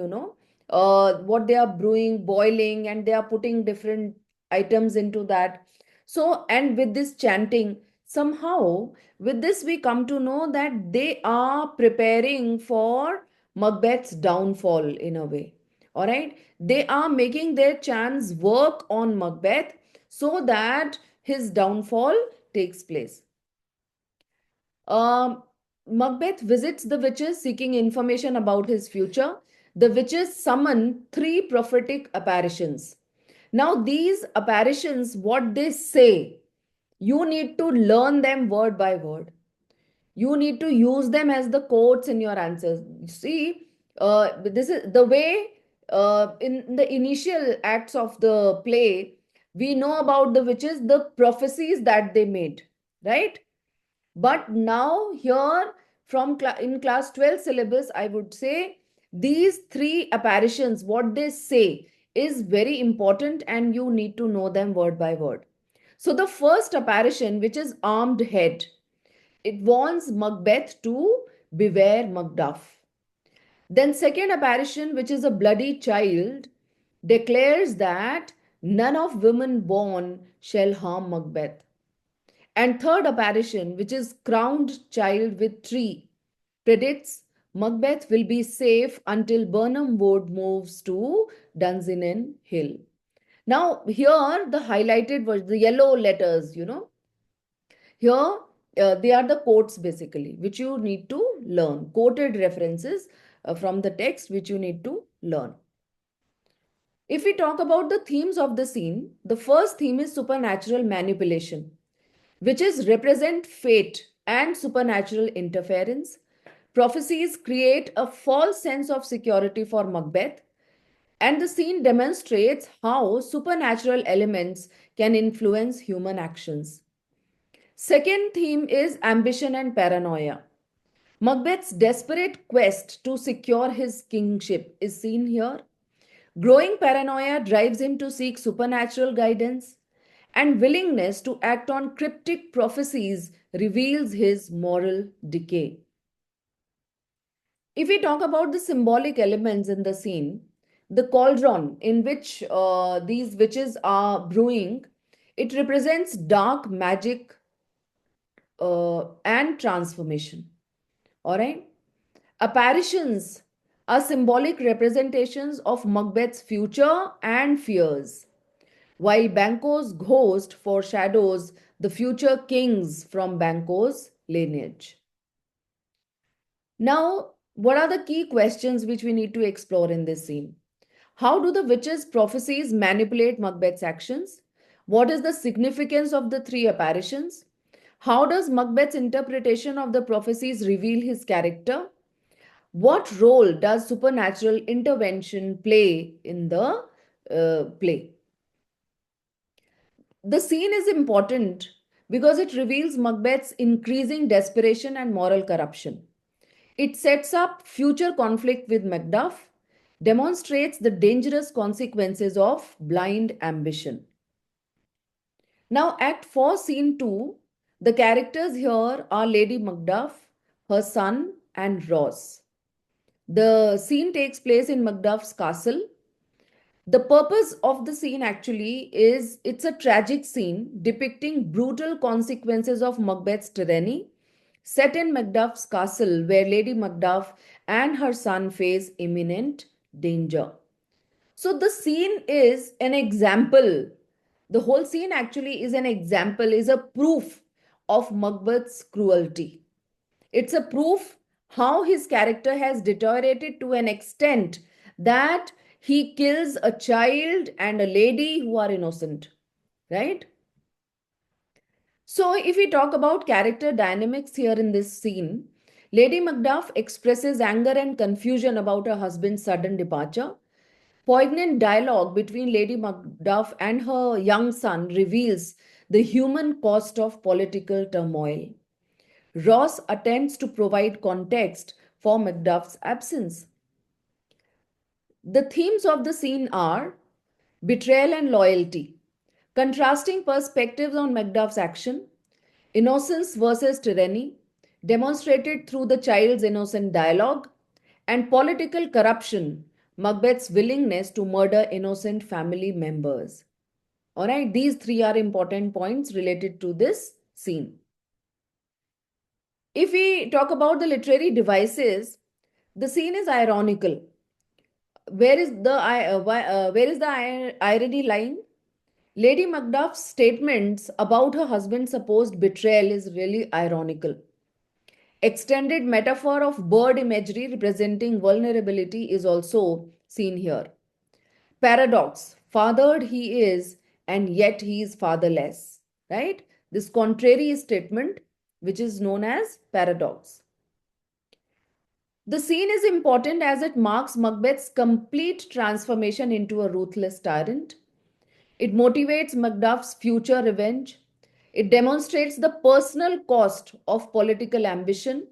[SPEAKER 1] what they are brewing, boiling, and they are putting different items into that. So, and with this chanting, somehow with this we come to know that they are preparing for Macbeth's downfall in a way. All right. They are making their chants work on Macbeth so that his downfall takes place. Um, Macbeth visits the witches seeking information about his future. The witches summon three prophetic apparitions. Now, these apparitions, what they say, you need to learn them word by word. You need to use them as the quotes in your answers. See, this is the way in the initial acts of the play, we know about the witches, the prophecies that they made, right? But now here from in class 12 syllabus, I would say these three apparitions, what they say is very important and you need to know them word by word. So the first apparition, which is armed head, it warns Macbeth to beware Macduff. Then second apparition, which is a bloody child, declares that none of women born shall harm Macbeth. And third apparition, which is crowned child with tree, predicts Macbeth will be safe until Burnham Wood moves to Dunsinane Hill. Now, here the highlighted was the yellow letters, Here, they are the quotes basically, which you need to learn. Quoted references from the text, which you need to learn. If we talk about the themes of the scene, the first theme is supernatural manipulation, which is represent fate and supernatural interference. Prophecies create a false sense of security for Macbeth, and the scene demonstrates how supernatural elements can influence human actions. Second theme is ambition and paranoia. Macbeth's desperate quest to secure his kingship is seen here. Growing paranoia drives him to seek supernatural guidance, and willingness to act on cryptic prophecies reveals his moral decay. If we talk about the symbolic elements in the scene, the cauldron in which these witches are brewing, it represents dark magic and transformation. All right. Apparitions are symbolic representations of Macbeth's future and fears, while Banquo's ghost foreshadows the future kings from Banquo's lineage. Now, what are the key questions which we need to explore in this scene? How do the witches' prophecies manipulate Macbeth's actions? What is the significance of the three apparitions? How does Macbeth's interpretation of the prophecies reveal his character? What role does supernatural intervention play in the play? The scene is important because it reveals Macbeth's increasing desperation and moral corruption. It sets up future conflict with Macduff, demonstrates the dangerous consequences of blind ambition. Now, Act 4, Scene 2, the characters here are Lady Macduff, her son, and Ross. The scene takes place in Macduff's castle. The purpose of the scene actually is it's a tragic scene depicting brutal consequences of Macbeth's tyranny, set in Macduff's castle where Lady Macduff and her son face imminent danger. So the scene is an example. The whole scene actually is an example, is a proof of Macbeth's cruelty. It's a proof how his character has deteriorated to an extent that he kills a child and a lady who are innocent, right? So, if we talk about character dynamics here in this scene, Lady Macduff expresses anger and confusion about her husband's sudden departure. Poignant dialogue between Lady Macduff and her young son reveals the human cost of political turmoil. Ross attempts to provide context for Macduff's absence. The themes of the scene are betrayal and loyalty, contrasting perspectives on Macduff's action, innocence versus tyranny, demonstrated through the child's innocent dialogue, and political corruption, Macbeth's willingness to murder innocent family members. All right, these three are important points related to this scene. If we talk about the literary devices, the scene is ironical. Where is the irony lying? Lady Macduff's statements about her husband's supposed betrayal is really ironical. Extended metaphor of bird imagery representing vulnerability is also seen here. Paradox: fathered he is, and yet he is fatherless. Right? This contrary statement, which is known as paradox. The scene is important as it marks Macbeth's complete transformation into a ruthless tyrant. It motivates Macduff's future revenge. It demonstrates the personal cost of political ambition.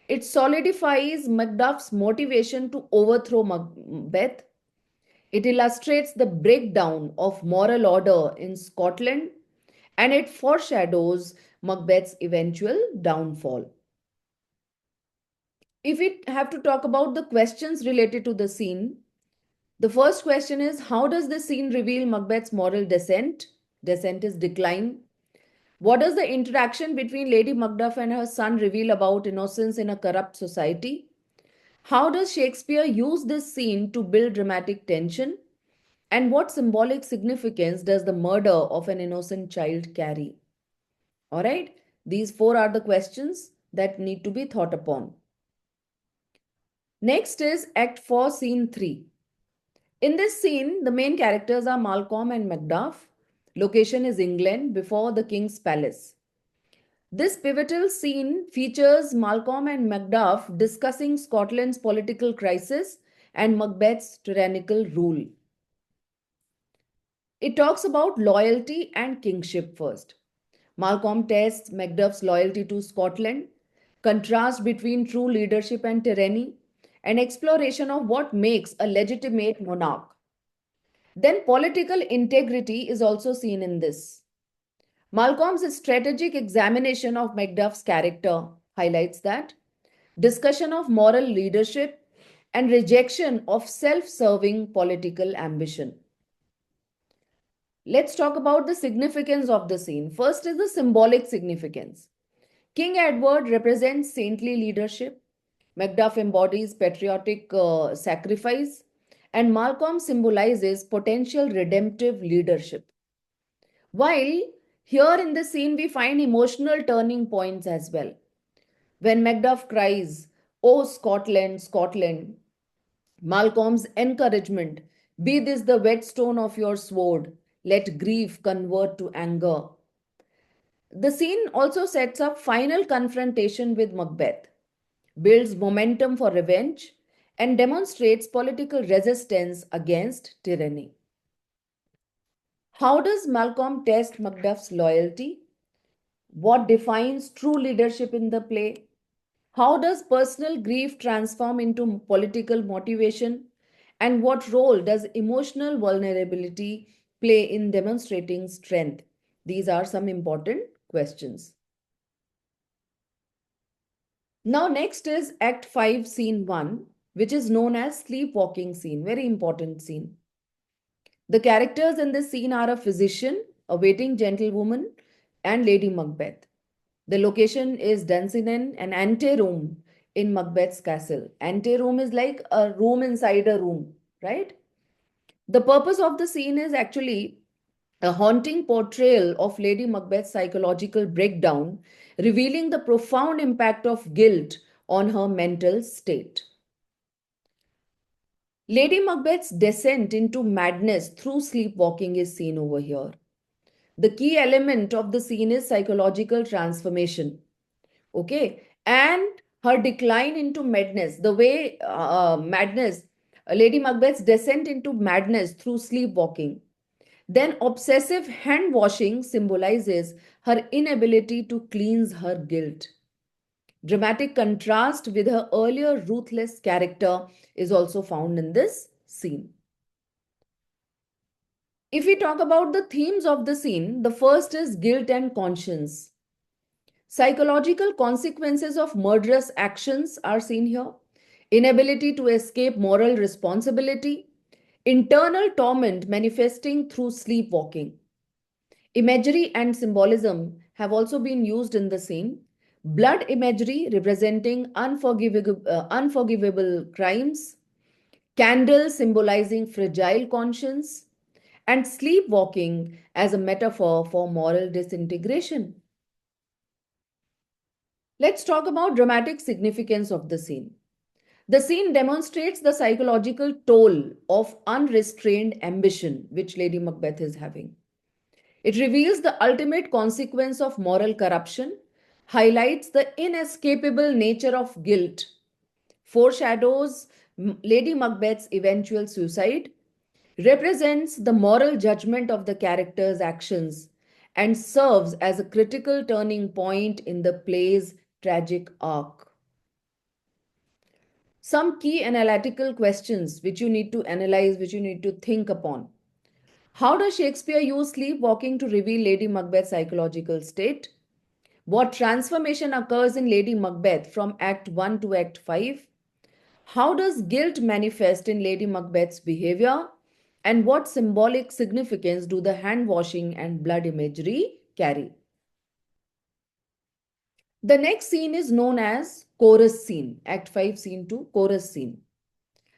[SPEAKER 1] It solidifies Macduff's motivation to overthrow Macbeth. It illustrates the breakdown of moral order in Scotland, and it foreshadows Macbeth's eventual downfall. If we have to talk about the questions related to the scene, the first question is, how does the scene reveal Macbeth's moral descent? Descent is decline. What does the interaction between Lady Macduff and her son reveal about innocence in a corrupt society? How does Shakespeare use this scene to build dramatic tension? And what symbolic significance does the murder of an innocent child carry? All right, these four are the questions that need to be thought upon. Next is Act 4, Scene 3. In this scene, the main characters are Malcolm and Macduff. Location is England before the King's Palace. This pivotal scene features Malcolm and Macduff discussing Scotland's political crisis and Macbeth's tyrannical rule. It talks about loyalty and kingship first. Malcolm tests Macduff's loyalty to Scotland, contrast between true leadership and tyranny, and exploration of what makes a legitimate monarch. Then political integrity is also seen in this. Malcolm's strategic examination of Macduff's character highlights that discussion of moral leadership and rejection of self-serving political ambition. Let's talk about the significance of the scene. First is the symbolic significance. King Edward represents saintly leadership, Macduff embodies patriotic sacrifice, and Malcolm symbolizes potential redemptive leadership. While here in the scene we find emotional turning points as well. When Macduff cries, "Oh Scotland, Scotland," Malcolm's encouragement, "Be this the whetstone of your sword, let grief convert to anger." The scene also sets up final confrontation with Macbeth, builds momentum for revenge, and demonstrates political resistance against tyranny. How does Malcolm test Macduff's loyalty? What defines true leadership in the play? How does personal grief transform into political motivation? And what role does emotional vulnerability play in demonstrating strength? These are some important questions. Now, next is Act 5, Scene 1, which is known as Sleepwalking scene. Very important scene. The characters in this scene are a physician, a waiting gentlewoman, and Lady Macbeth. The location is Dunsinane, an anteroom in Macbeth's castle. Anteroom is like a room inside a room, right? The purpose of the scene is actually a haunting portrayal of Lady Macbeth's psychological breakdown, revealing the profound impact of guilt on her mental state. Lady Macbeth's descent into madness through sleepwalking is seen over here. The key element of the scene is psychological transformation. Okay. And her decline into madness, the way madness, Lady Macbeth's descent into madness through sleepwalking. Then obsessive hand washing symbolizes her inability to cleanse her guilt. Dramatic contrast with her earlier ruthless character is also found in this scene. If we talk about the themes of the scene, the first is guilt and conscience. Psychological consequences of murderous actions are seen here. Inability to escape moral responsibility, internal torment manifesting through sleepwalking. Imagery and symbolism have also been used in the scene. Blood imagery representing unforgivable crimes, candle symbolizing fragile conscience, and sleepwalking as a metaphor for moral disintegration. Let's talk about dramatic significance of the scene. The scene demonstrates the psychological toll of unrestrained ambition which Lady Macbeth is having. It reveals the ultimate consequence of moral corruption, highlights the inescapable nature of guilt, foreshadows Lady Macbeth's eventual suicide, represents the moral judgment of the character's actions, and serves as a critical turning point in the play's tragic arc. Some key analytical questions which you need to analyze, which you need to think upon. How does Shakespeare use sleepwalking to reveal Lady Macbeth's psychological state? What transformation occurs in Lady Macbeth from Act 1 to Act 5? How does guilt manifest in Lady Macbeth's behavior? And what symbolic significance do the hand washing and blood imagery carry? The next scene is known as chorus scene, Act 5, Scene 2, chorus scene.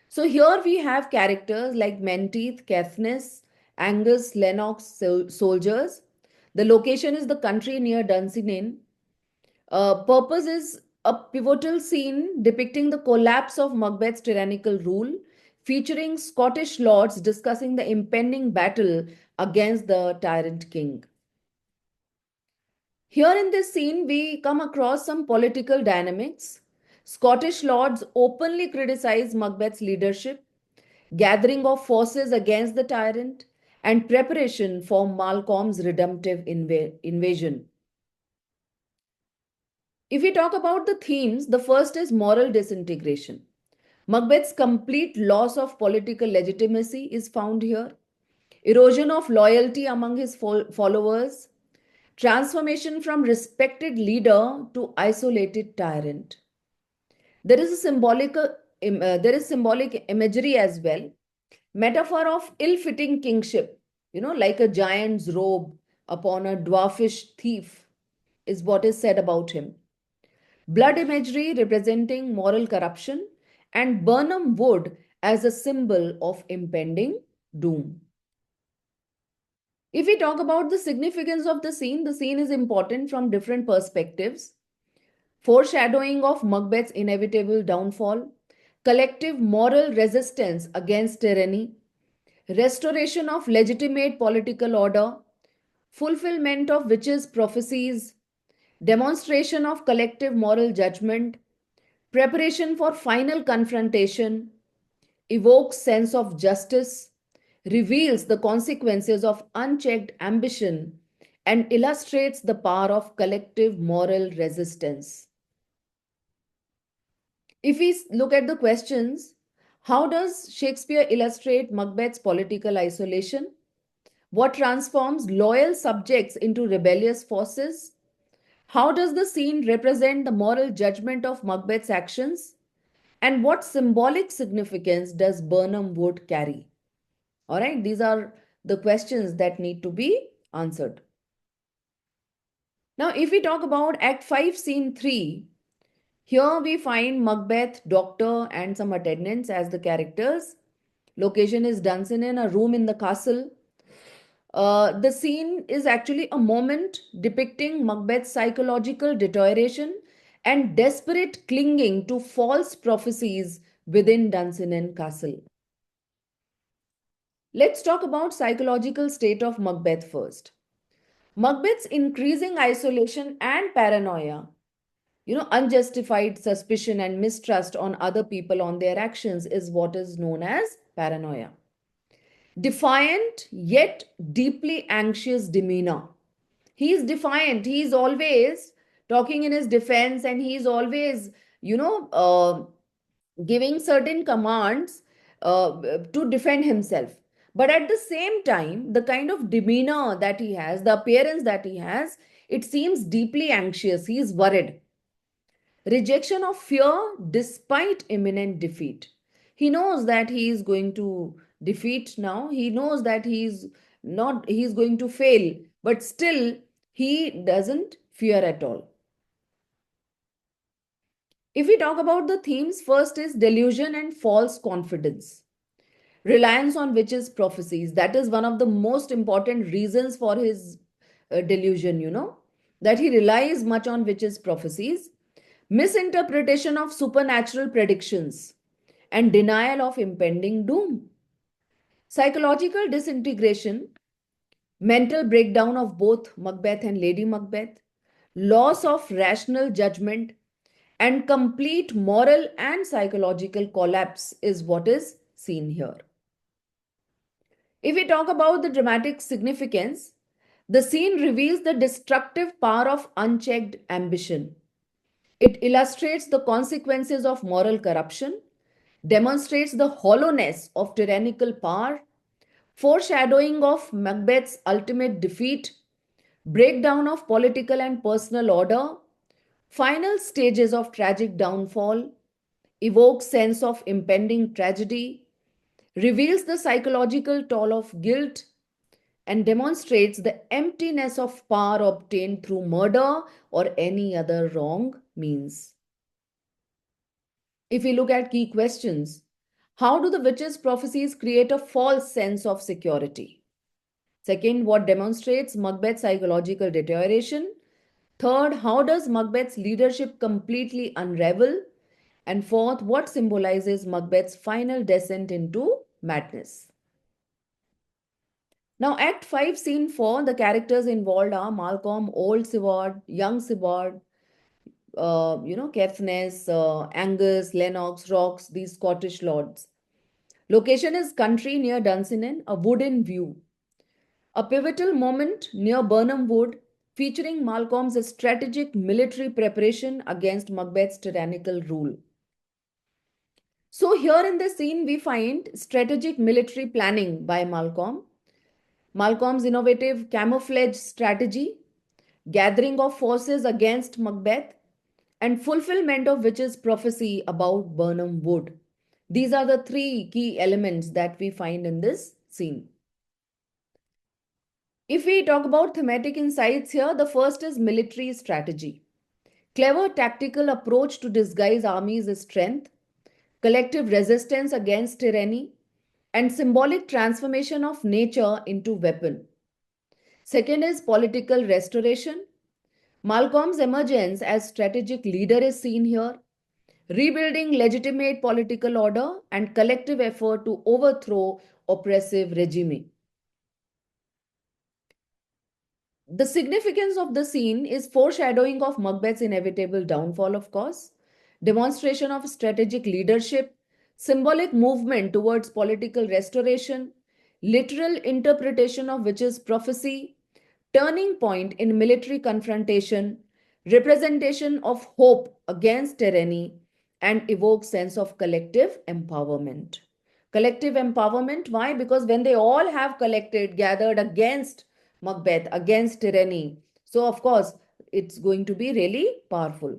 [SPEAKER 1] So here we have characters like Menteith, Caithness, Angus, Lennox, soldiers. The location is the country near Dunsinane. Purpose is a pivotal scene depicting the collapse of Macbeth's tyrannical rule, featuring Scottish lords discussing the impending battle against the tyrant king. Here in this scene, we come across some political dynamics. Scottish lords openly criticize Macbeth's leadership, gathering of forces against the tyrant, and preparation for Malcolm's redemptive invasion. If we talk about the themes, the first is moral disintegration. Macbeth's complete loss of political legitimacy is found here. Erosion of loyalty among his followers, transformation from respected leader to isolated tyrant. There is a there is symbolic imagery as well. Metaphor of ill-fitting kingship, like a giant's robe upon a dwarfish thief, is what is said about him. Blood imagery representing moral corruption, and Burnham wood as a symbol of impending doom. If we talk about the significance of the scene is important from different perspectives. Foreshadowing of Macbeth's inevitable downfall, collective moral resistance against tyranny, restoration of legitimate political order, fulfillment of witches' prophecies, demonstration of collective moral judgment, preparation for final confrontation, evokes sense of justice, reveals the consequences of unchecked ambition, and illustrates the power of collective moral resistance. If we look at the questions, how does Shakespeare illustrate Macbeth's political isolation? What transforms loyal subjects into rebellious forces? How does the scene represent the moral judgment of Macbeth's actions? And what symbolic significance does Burnham Wood carry? All right, these are the questions that need to be answered. Now, if we talk about Act 5, Scene 3, here we find Macbeth, Doctor, and some attendants as the characters. Location is Dunsinane, a room in the castle. The scene is actually a moment depicting Macbeth's psychological deterioration and desperate clinging to false prophecies within Dunsinane Castle. Let's talk about psychological state of Macbeth first. Macbeth's increasing isolation and paranoia, unjustified suspicion and mistrust on other people on their actions is what is known as paranoia. Defiant yet deeply anxious demeanor. He is defiant. He is always talking in his defense, and he is always, you know, uh, giving certain commands to defend himself. But at the same time, the kind of demeanor that he has, the appearance that he has, it seems deeply anxious. He is worried. Rejection of fear despite imminent defeat. He knows that he is going to defeat now. He knows that he is going to fail, but still he doesn't fear at all. If we talk about the themes, first is delusion and false confidence. Reliance on witches' prophecies. That is one of the most important reasons for his delusion, that he relies much on witches' prophecies. Misinterpretation of supernatural predictions and denial of impending doom. Psychological disintegration, mental breakdown of both Macbeth and Lady Macbeth, loss of rational judgment, and complete moral and psychological collapse is what is seen here. If we talk about the dramatic significance, the scene reveals the destructive power of unchecked ambition. It illustrates the consequences of moral corruption, demonstrates the hollowness of tyrannical power, foreshadowing of Macbeth's ultimate defeat, breakdown of political and personal order, final stages of tragic downfall, evokes sense of impending tragedy, reveals the psychological toll of guilt, and demonstrates the emptiness of power obtained through murder or any other wrong means. If we look at key questions, how do the witches' prophecies create a false sense of security? Second, what demonstrates Macbeth's psychological deterioration? Third, how does Macbeth's leadership completely unravel? And fourth, what symbolizes Macbeth's final descent into madness? Now, Act 5, Scene 4, the characters involved are Malcolm, Old Siward, Young Siward, Caithness, Angus, Lennox, Rocks, these Scottish lords. Location is country near Dunsinane, a wood in view. A pivotal moment near Burnham Wood, featuring Malcolm's strategic military preparation against Macbeth's tyrannical rule. So, here in this scene, we find strategic military planning by Malcolm, Malcolm's innovative camouflage strategy, gathering of forces against Macbeth, and fulfillment of witch's prophecy about Burnham Wood. These are the three key elements that we find in this scene. If we talk about thematic insights here, the first is military strategy. Clever tactical approach to disguise armies' strength, collective resistance against tyranny, and symbolic transformation of nature into weapon. Second is political restoration. Malcolm's emergence as strategic leader is seen here, rebuilding legitimate political order and collective effort to overthrow oppressive regime. The significance of the scene is foreshadowing of Macbeth's inevitable downfall, of course, demonstration of strategic leadership, symbolic movement towards political restoration, literal interpretation of witch's prophecy, turning point in military confrontation, representation of hope against tyranny, and evoke sense of collective empowerment. Collective empowerment, why? Because when they all have collected, gathered against Macbeth, against tyranny, so of course it's going to be really powerful.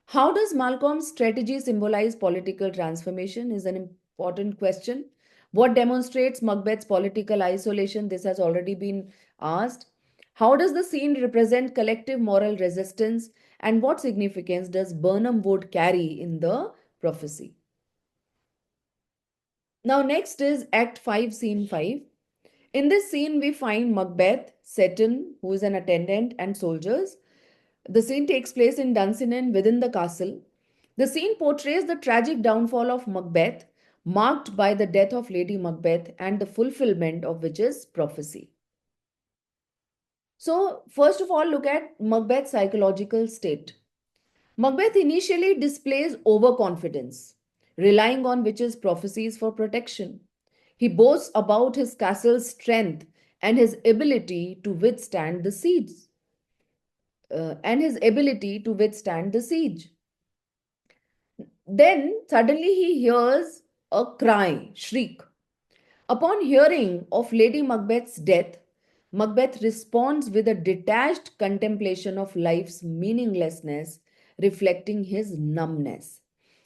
[SPEAKER 1] How does Malcolm's strategy symbolize political transformation is an important question. What demonstrates Macbeth's political isolation? This has already been asked. How does the scene represent collective moral resistance? And what significance does Burnham Wood carry in the prophecy? Now, next is Act 5, Scene 5. In this scene, we find Macbeth, Seton, who is an attendant, and soldiers. The scene takes place in Dunsinane within the castle. The scene portrays the tragic downfall of Macbeth, marked by the death of Lady Macbeth and the fulfillment of witch's prophecy. So, first of all, look at Macbeth's psychological state. Macbeth initially displays overconfidence, relying on witches' prophecies for protection. He boasts about his castle's strength and his ability to withstand the siege. Then suddenly he hears a cry, shriek. Upon hearing of Lady Macbeth's death, Macbeth responds with a detached contemplation of life's meaninglessness, reflecting his numbness.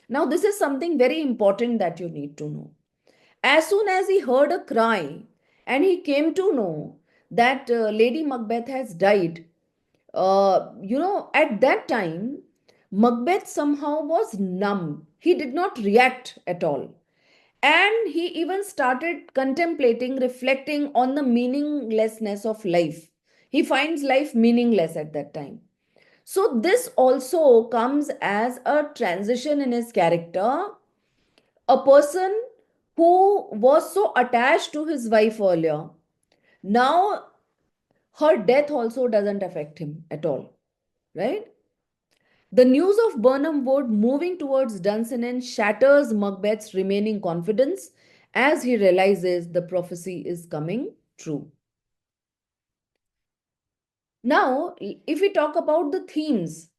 [SPEAKER 1] Now, this is something very important that you need to know. As soon as he heard a cry and he came to know that Lady Macbeth has died, at that time, Macbeth somehow was numb. He did not react at all. And he even started contemplating, reflecting on the meaninglessness of life. He finds life meaningless at that time. So, this also comes as a transition in his character. A person who was so attached to his wife earlier, now her death also doesn't affect him at all, right? The news of Burnham Wood moving towards Dunsinane shatters Macbeth's remaining confidence as he realizes the prophecy is coming true. Now, if we talk about the themes,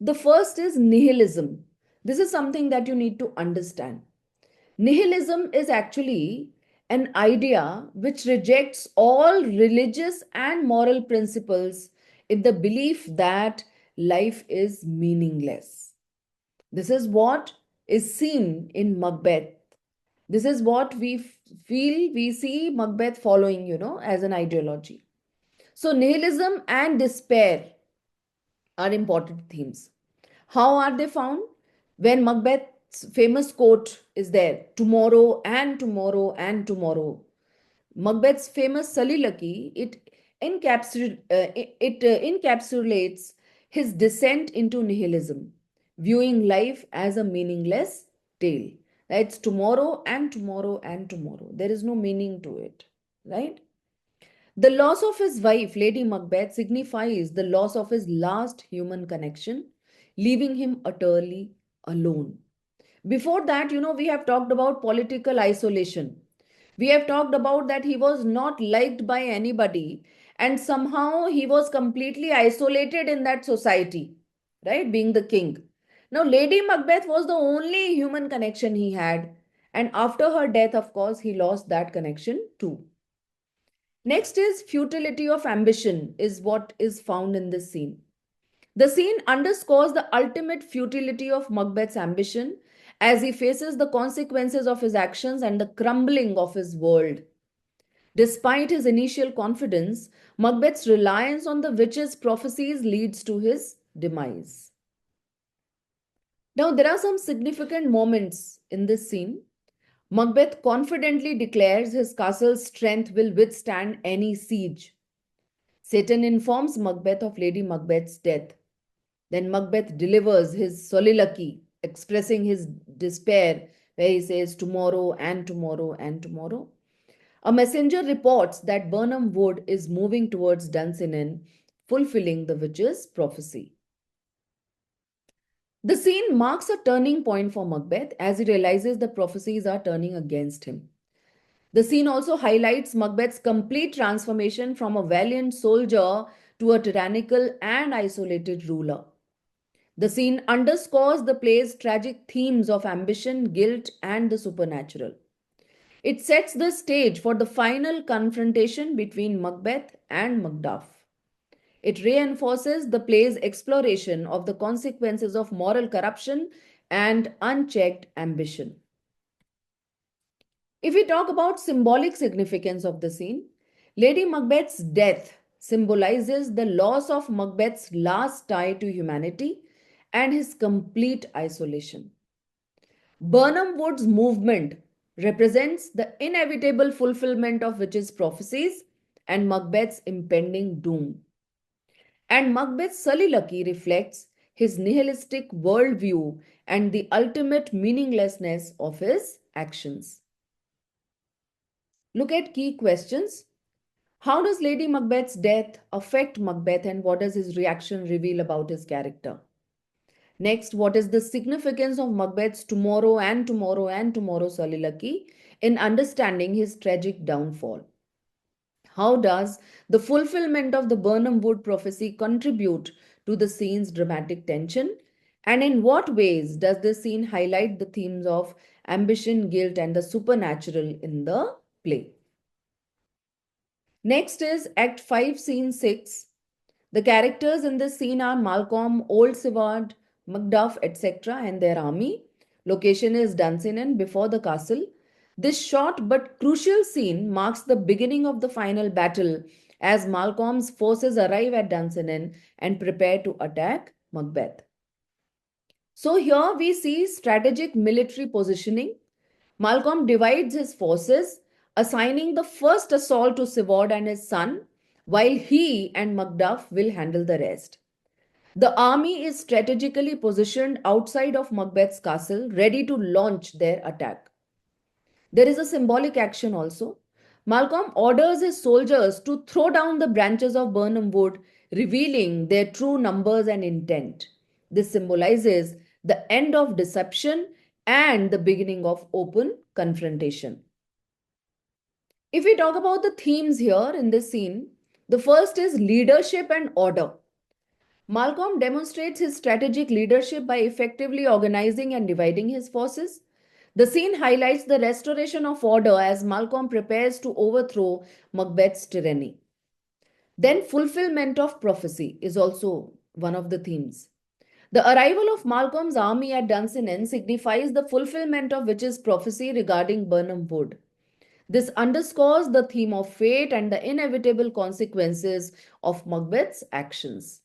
[SPEAKER 1] the first is nihilism. This is something that you need to understand. Nihilism is actually an idea which rejects all religious and moral principles in the belief that life is meaningless. This is what is seen in Macbeth. This is what feel we see Macbeth following, as an ideology. So, nihilism and despair are important themes. How are they found? When Macbeth's famous quote is there, tomorrow and tomorrow and tomorrow. Macbeth's famous soliloquy, it encapsulates his descent into nihilism, viewing life as a meaningless tale. It's tomorrow and tomorrow and tomorrow. There is no meaning to it, right? The loss of his wife, Lady Macbeth, signifies the loss of his last human connection, leaving him utterly alone. Before that, we have talked about political isolation. We have talked about that he was not liked by anybody and somehow he was completely isolated in that society, right? Being the king. Now, Lady Macbeth was the only human connection he had. And after her death, of course, he lost that connection too. Next is futility of ambition, is what is found in this scene. The scene underscores the ultimate futility of Macbeth's ambition as he faces the consequences of his actions and the crumbling of his world. Despite his initial confidence, Macbeth's reliance on the witches' prophecies leads to his demise. Now, there are some significant moments in this scene. Macbeth confidently declares his castle's strength will withstand any siege. Satan informs Macbeth of Lady Macbeth's death. Then Macbeth delivers his soliloquy, expressing his despair, where he says, tomorrow and tomorrow and tomorrow. A messenger reports that Birnam Wood is moving towards Dunsinane, fulfilling the witch's prophecy. The scene marks a turning point for Macbeth as he realizes the prophecies are turning against him. The scene also highlights Macbeth's complete transformation from a valiant soldier to a tyrannical and isolated ruler. The scene underscores the play's tragic themes of ambition, guilt, and the supernatural. It sets the stage for the final confrontation between Macbeth and Macduff. It reinforces the play's exploration of the consequences of moral corruption and unchecked ambition. If we talk about symbolic significance of the scene, Lady Macbeth's death symbolizes the loss of Macbeth's last tie to humanity and his complete isolation. Birnam Wood's movement represents the inevitable fulfillment of witches' prophecies and Macbeth's impending doom. And Macbeth's soliloquy reflects his nihilistic worldview and the ultimate meaninglessness of his actions. Look at key questions. How does Lady Macbeth's death affect Macbeth and what does his reaction reveal about his character? Next, what is the significance of Macbeth's tomorrow and tomorrow and tomorrow soliloquy in understanding his tragic downfall? How does the fulfillment of the Birnam Wood prophecy contribute to the scene's dramatic tension? And in what ways does this scene highlight the themes of ambition, guilt, and the supernatural in the play? Next is Act 5, Scene 6. The characters in this scene are Malcolm, Old Seward, Macduff, etc., and their army. Location is Dunsinane before the castle. This short but crucial scene marks the beginning of the final battle as Malcolm's forces arrive at Dunsinane and prepare to attack Macbeth. So here we see strategic military positioning. Malcolm divides his forces, assigning the first assault to Seward and his son, while he and Macduff will handle the rest. The army is strategically positioned outside of Macbeth's castle, ready to launch their attack. There is a symbolic action also. Malcolm orders his soldiers to throw down the branches of Birnam Wood, revealing their true numbers and intent. This symbolizes the end of deception and the beginning of open confrontation. If we talk about the themes here in this scene, the first is leadership and order. Malcolm demonstrates his strategic leadership by effectively organizing and dividing his forces. The scene highlights the restoration of order as Malcolm prepares to overthrow Macbeth's tyranny. Then, fulfillment of prophecy is also one of the themes. The arrival of Malcolm's army at Dunsinane signifies the fulfillment of witches' prophecy regarding Burnham Wood. This underscores the theme of fate and the inevitable consequences of Macbeth's actions.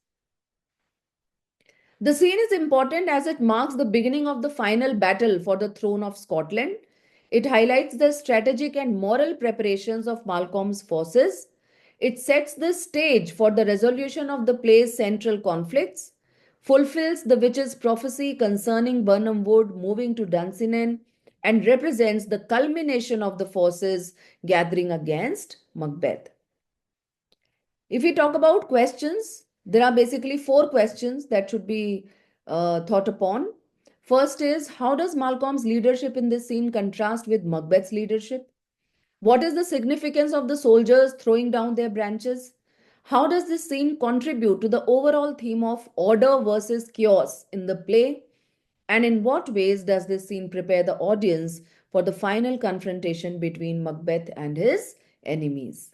[SPEAKER 1] The scene is important as it marks the beginning of the final battle for the throne of Scotland. It highlights the strategic and moral preparations of Malcolm's forces. It sets the stage for the resolution of the play's central conflicts, fulfills the witch's prophecy concerning Burnham Wood moving to Dunsinane, and represents the culmination of the forces gathering against Macbeth. If we talk about questions, there are basically four questions that should be thought upon. First is, how does Malcolm's leadership in this scene contrast with Macbeth's leadership? What is the significance of the soldiers throwing down their branches? How does this scene contribute to the overall theme of order versus chaos in the play? And in what ways does this scene prepare the audience for the final confrontation between Macbeth and his enemies?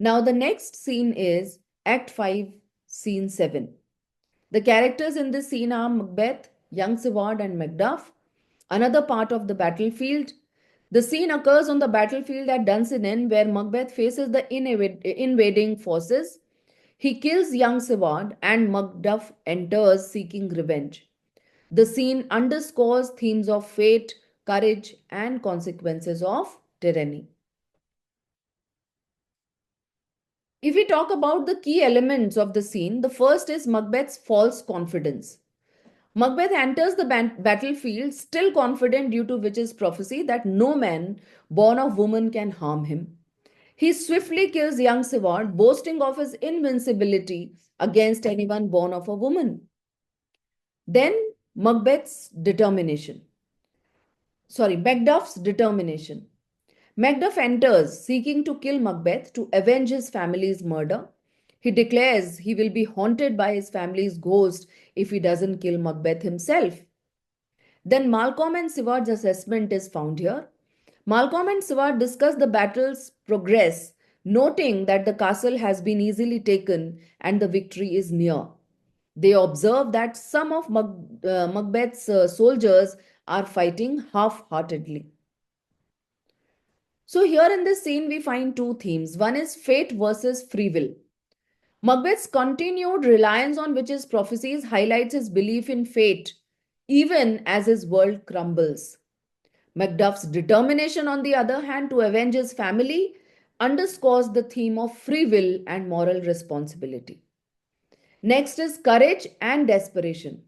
[SPEAKER 1] Now, the next scene is Act 5, Scene 7. The characters in this scene are Macbeth, young Siward, and Macduff. Another part of the battlefield. The scene occurs on the battlefield at Dunsinane, where Macbeth faces the invading forces. He kills young Siward, and Macduff enters seeking revenge. The scene underscores themes of fate, courage, and consequences of tyranny. If we talk about the key elements of the scene, the first is Macbeth's false confidence. Macbeth enters the battlefield still confident due to witch's prophecy that no man born of woman can harm him. He swiftly kills young Siward, boasting of his invincibility against anyone born of a woman. Then Macduff's determination. Macduff enters, seeking to kill Macbeth to avenge his family's murder. He declares he will be haunted by his family's ghost if he doesn't kill Macbeth himself. Then Malcolm and Siward's assessment is found here. Malcolm and Siward discuss the battle's progress, noting that the castle has been easily taken and the victory is near. They observe that some of Macbeth's soldiers are fighting half heartedly. So, here in this scene, we find two themes. One is fate versus free will. Macbeth's continued reliance on witches' prophecies highlights his belief in fate, even as his world crumbles. Macduff's determination, on the other hand, to avenge his family underscores the theme of free will and moral responsibility. Next is courage and desperation.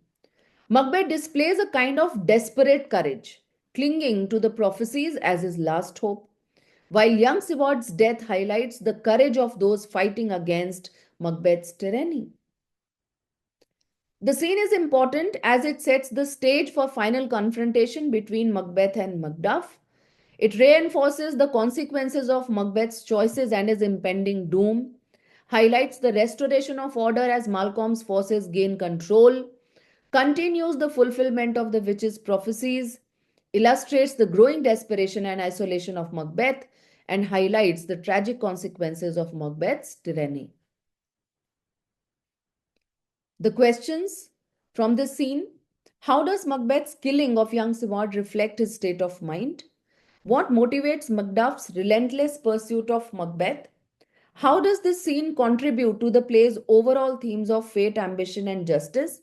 [SPEAKER 1] Macbeth displays a kind of desperate courage, clinging to the prophecies as his last hope, while young Siward's death highlights the courage of those fighting against Macbeth's tyranny. The scene is important as it sets the stage for final confrontation between Macbeth and Macduff. It reinforces the consequences of Macbeth's choices and his impending doom, highlights the restoration of order as Malcolm's forces gain control, continues the fulfillment of the witch's prophecies, illustrates the growing desperation and isolation of Macbeth, and highlights the tragic consequences of Macbeth's tyranny. The questions from this scene: how does Macbeth's killing of young Siward reflect his state of mind? What motivates Macduff's relentless pursuit of Macbeth? How does this scene contribute to the play's overall themes of fate, ambition, and justice?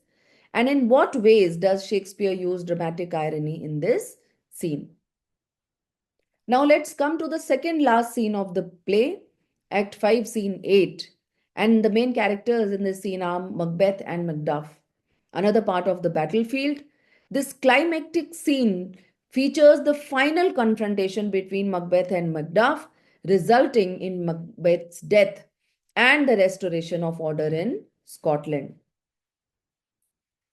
[SPEAKER 1] And in what ways does Shakespeare use dramatic irony in this scene? Now let's come to the second last scene of the play, Act 5, Scene 8. And the main characters in this scene are Macbeth and Macduff. Another part of the battlefield. This climactic scene features the final confrontation between Macbeth and Macduff, resulting in Macbeth's death and the restoration of order in Scotland.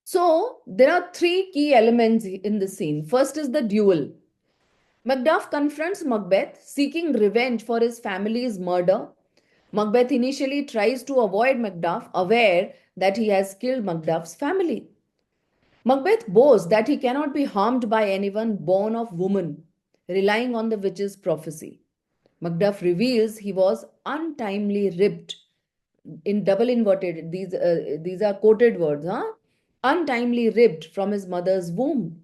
[SPEAKER 1] So, there are three key elements in the scene. First is the duel. Macduff confronts Macbeth, seeking revenge for his family's murder. Macbeth initially tries to avoid Macduff, aware that he has killed Macduff's family. Macbeth boasts that he cannot be harmed by anyone born of woman, relying on the witch's prophecy. Macduff reveals he was untimely ripped in double inverted. These are quoted words, huh? Untimely ripped from his mother's womb,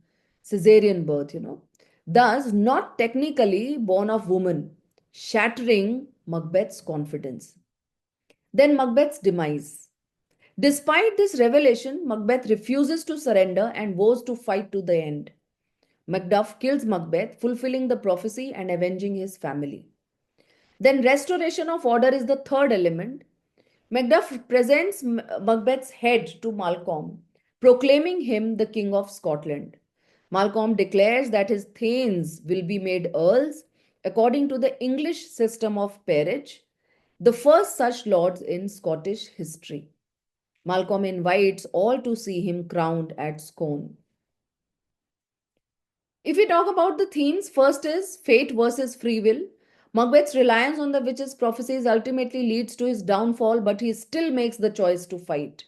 [SPEAKER 1] caesarean birth. Thus, not technically born of woman, shattering Macbeth's confidence. Then Macbeth's demise. Despite this revelation, Macbeth refuses to surrender and vows to fight to the end. Macduff kills Macbeth, fulfilling the prophecy and avenging his family. Then, restoration of order is the third element. Macduff presents Macbeth's head to Malcolm, proclaiming him the King of Scotland. Malcolm declares that his thanes will be made earls according to the English system of peerage, the first such lords in Scottish history. Malcolm invites all to see him crowned at Scone. If we talk about the themes, first is fate versus free will. Macbeth's reliance on the witch's prophecies ultimately leads to his downfall, but he still makes the choice to fight.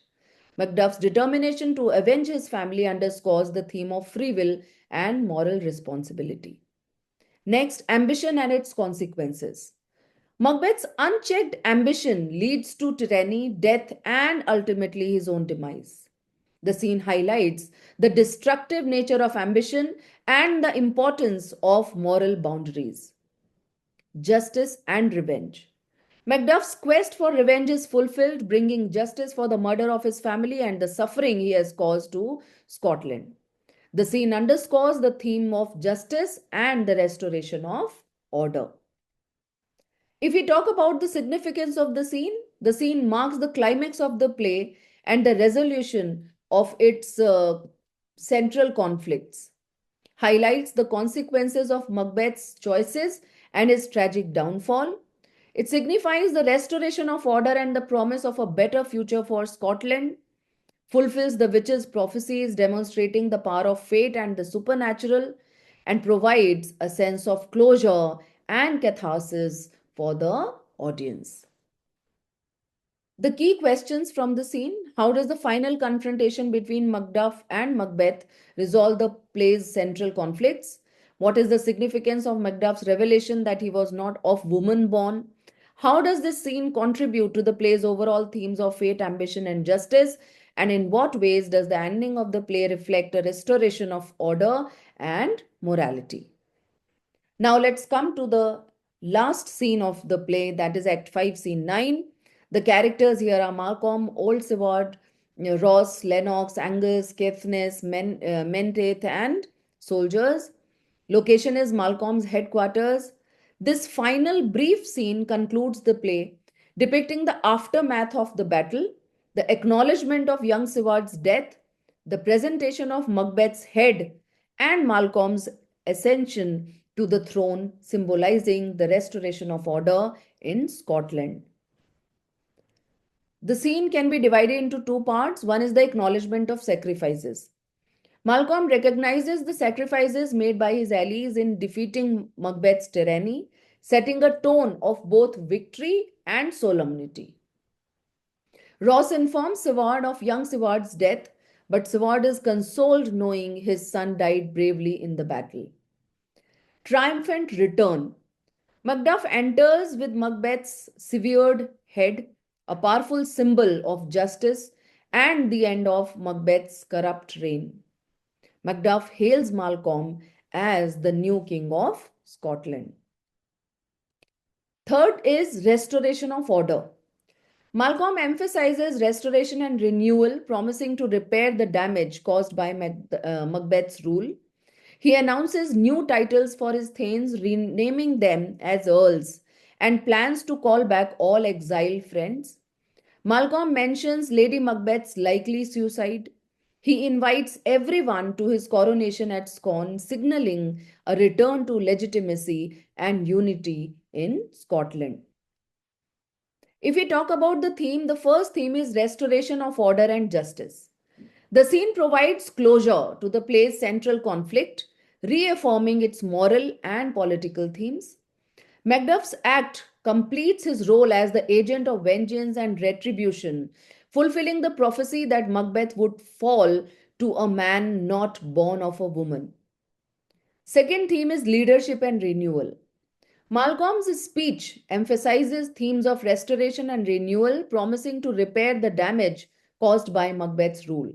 [SPEAKER 1] Macduff's determination to avenge his family underscores the theme of free will and moral responsibility. Next, ambition and its consequences. Macbeth's unchecked ambition leads to tyranny, death, and ultimately his own demise. The scene highlights the destructive nature of ambition and the importance of moral boundaries, justice, and revenge. Macduff's quest for revenge is fulfilled, bringing justice for the murder of his family and the suffering he has caused to Scotland. The scene underscores the theme of justice and the restoration of order. If we talk about the significance of the scene marks the climax of the play and the resolution of its central conflicts, highlights the consequences of Macbeth's choices and his tragic downfall. It signifies the restoration of order and the promise of a better future for Scotland, fulfills the witch's prophecies, demonstrating the power of fate and the supernatural, and provides a sense of closure and catharsis for the audience. The key questions from the scene: how does the final confrontation between Macduff and Macbeth resolve the play's central conflicts? What is the significance of Macduff's revelation that he was not of woman born? How does this scene contribute to the play's overall themes of fate, ambition, and justice? And in what ways does the ending of the play reflect a restoration of order and morality? Now let's come to the last scene of the play, that is Act 5, Scene 9. The characters here are Malcolm, Old Seward, Ross, Lennox, Angus, Caithness, Menteith, and soldiers. Location is Malcolm's headquarters. This final brief scene concludes the play, depicting the aftermath of the battle, the acknowledgement of young Seward's death, the presentation of Macbeth's head, and Malcolm's ascension to the throne, symbolizing the restoration of order in Scotland. The scene can be divided into two parts. One is the acknowledgement of sacrifices. Malcolm recognizes the sacrifices made by his allies in defeating Macbeth's tyranny, setting a tone of both victory and solemnity. Ross informs Seward of young Seward's death, but Seward is consoled knowing his son died bravely in the battle. Triumphant return. Macduff enters with Macbeth's severed head, a powerful symbol of justice and the end of Macbeth's corrupt reign. Macduff hails Malcolm as the new king of Scotland. Third is restoration of order. Malcolm emphasizes restoration and renewal, promising to repair the damage caused by Macbeth's rule. He announces new titles for his thanes, renaming them as earls, and plans to call back all exiled friends. Malcolm mentions Lady Macbeth's likely suicide. He invites everyone to his coronation at Scone, signaling a return to legitimacy and unity in Scotland. If we talk about the theme, the first theme is restoration of order and justice. The scene provides closure to the play's central conflict, reaffirming its moral and political themes. Macduff's act completes his role as the agent of vengeance and retribution, fulfilling the prophecy that Macbeth would fall to a man not born of a woman. Second theme is leadership and renewal. Malcolm's speech emphasizes themes of restoration and renewal, promising to repair the damage caused by Macbeth's rule.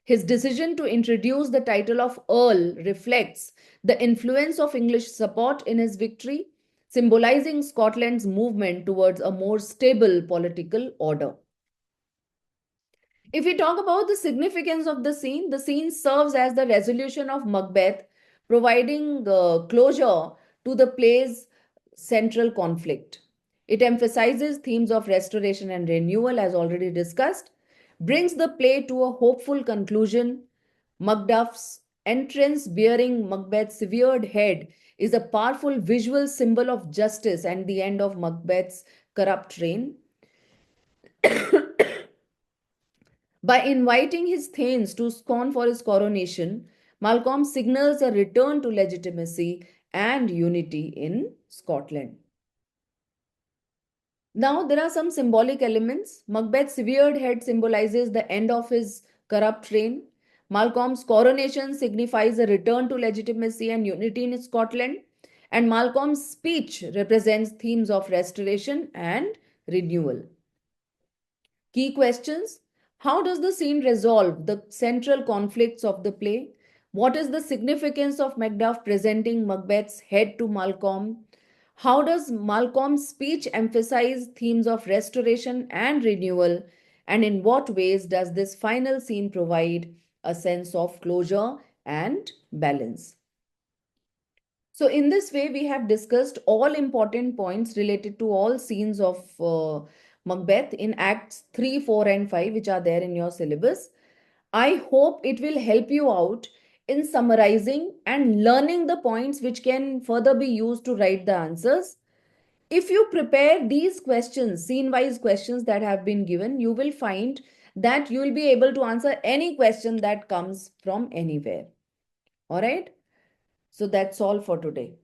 [SPEAKER 1] His decision to introduce the title of Earl reflects the influence of English support in his victory, symbolizing Scotland's movement towards a more stable political order. If we talk about the significance of the scene serves as the resolution of Macbeth, providing closure to the play's central conflict. It emphasizes themes of restoration and renewal, as already discussed, brings the play to a hopeful conclusion. Macduff's entrance bearing Macbeth's severed head is a powerful visual symbol of justice and the end of Macbeth's corrupt reign. By inviting his thanes to scorn for his coronation, Malcolm signals a return to legitimacy and unity in Scotland. Now, there are some symbolic elements. Macbeth's severed head symbolizes the end of his corrupt reign. Malcolm's coronation signifies a return to legitimacy and unity in Scotland. And Malcolm's speech represents themes of restoration and renewal. Key questions: how does the scene resolve the central conflicts of the play? What is the significance of Macduff presenting Macbeth's head to Malcolm? How does Malcolm's speech emphasize themes of restoration and renewal? And in what ways does this final scene provide a sense of closure and balance? So, in this way, we have discussed all important points related to all scenes of Macbeth in Acts 3, 4, and 5, which are there in your syllabus. I hope it will help you out in summarizing and learning the points which can further be used to write the answers. If you prepare these questions, scene wise questions that have been given, you will find that you will be able to answer any question that comes from anywhere. All right. So, that's all for today.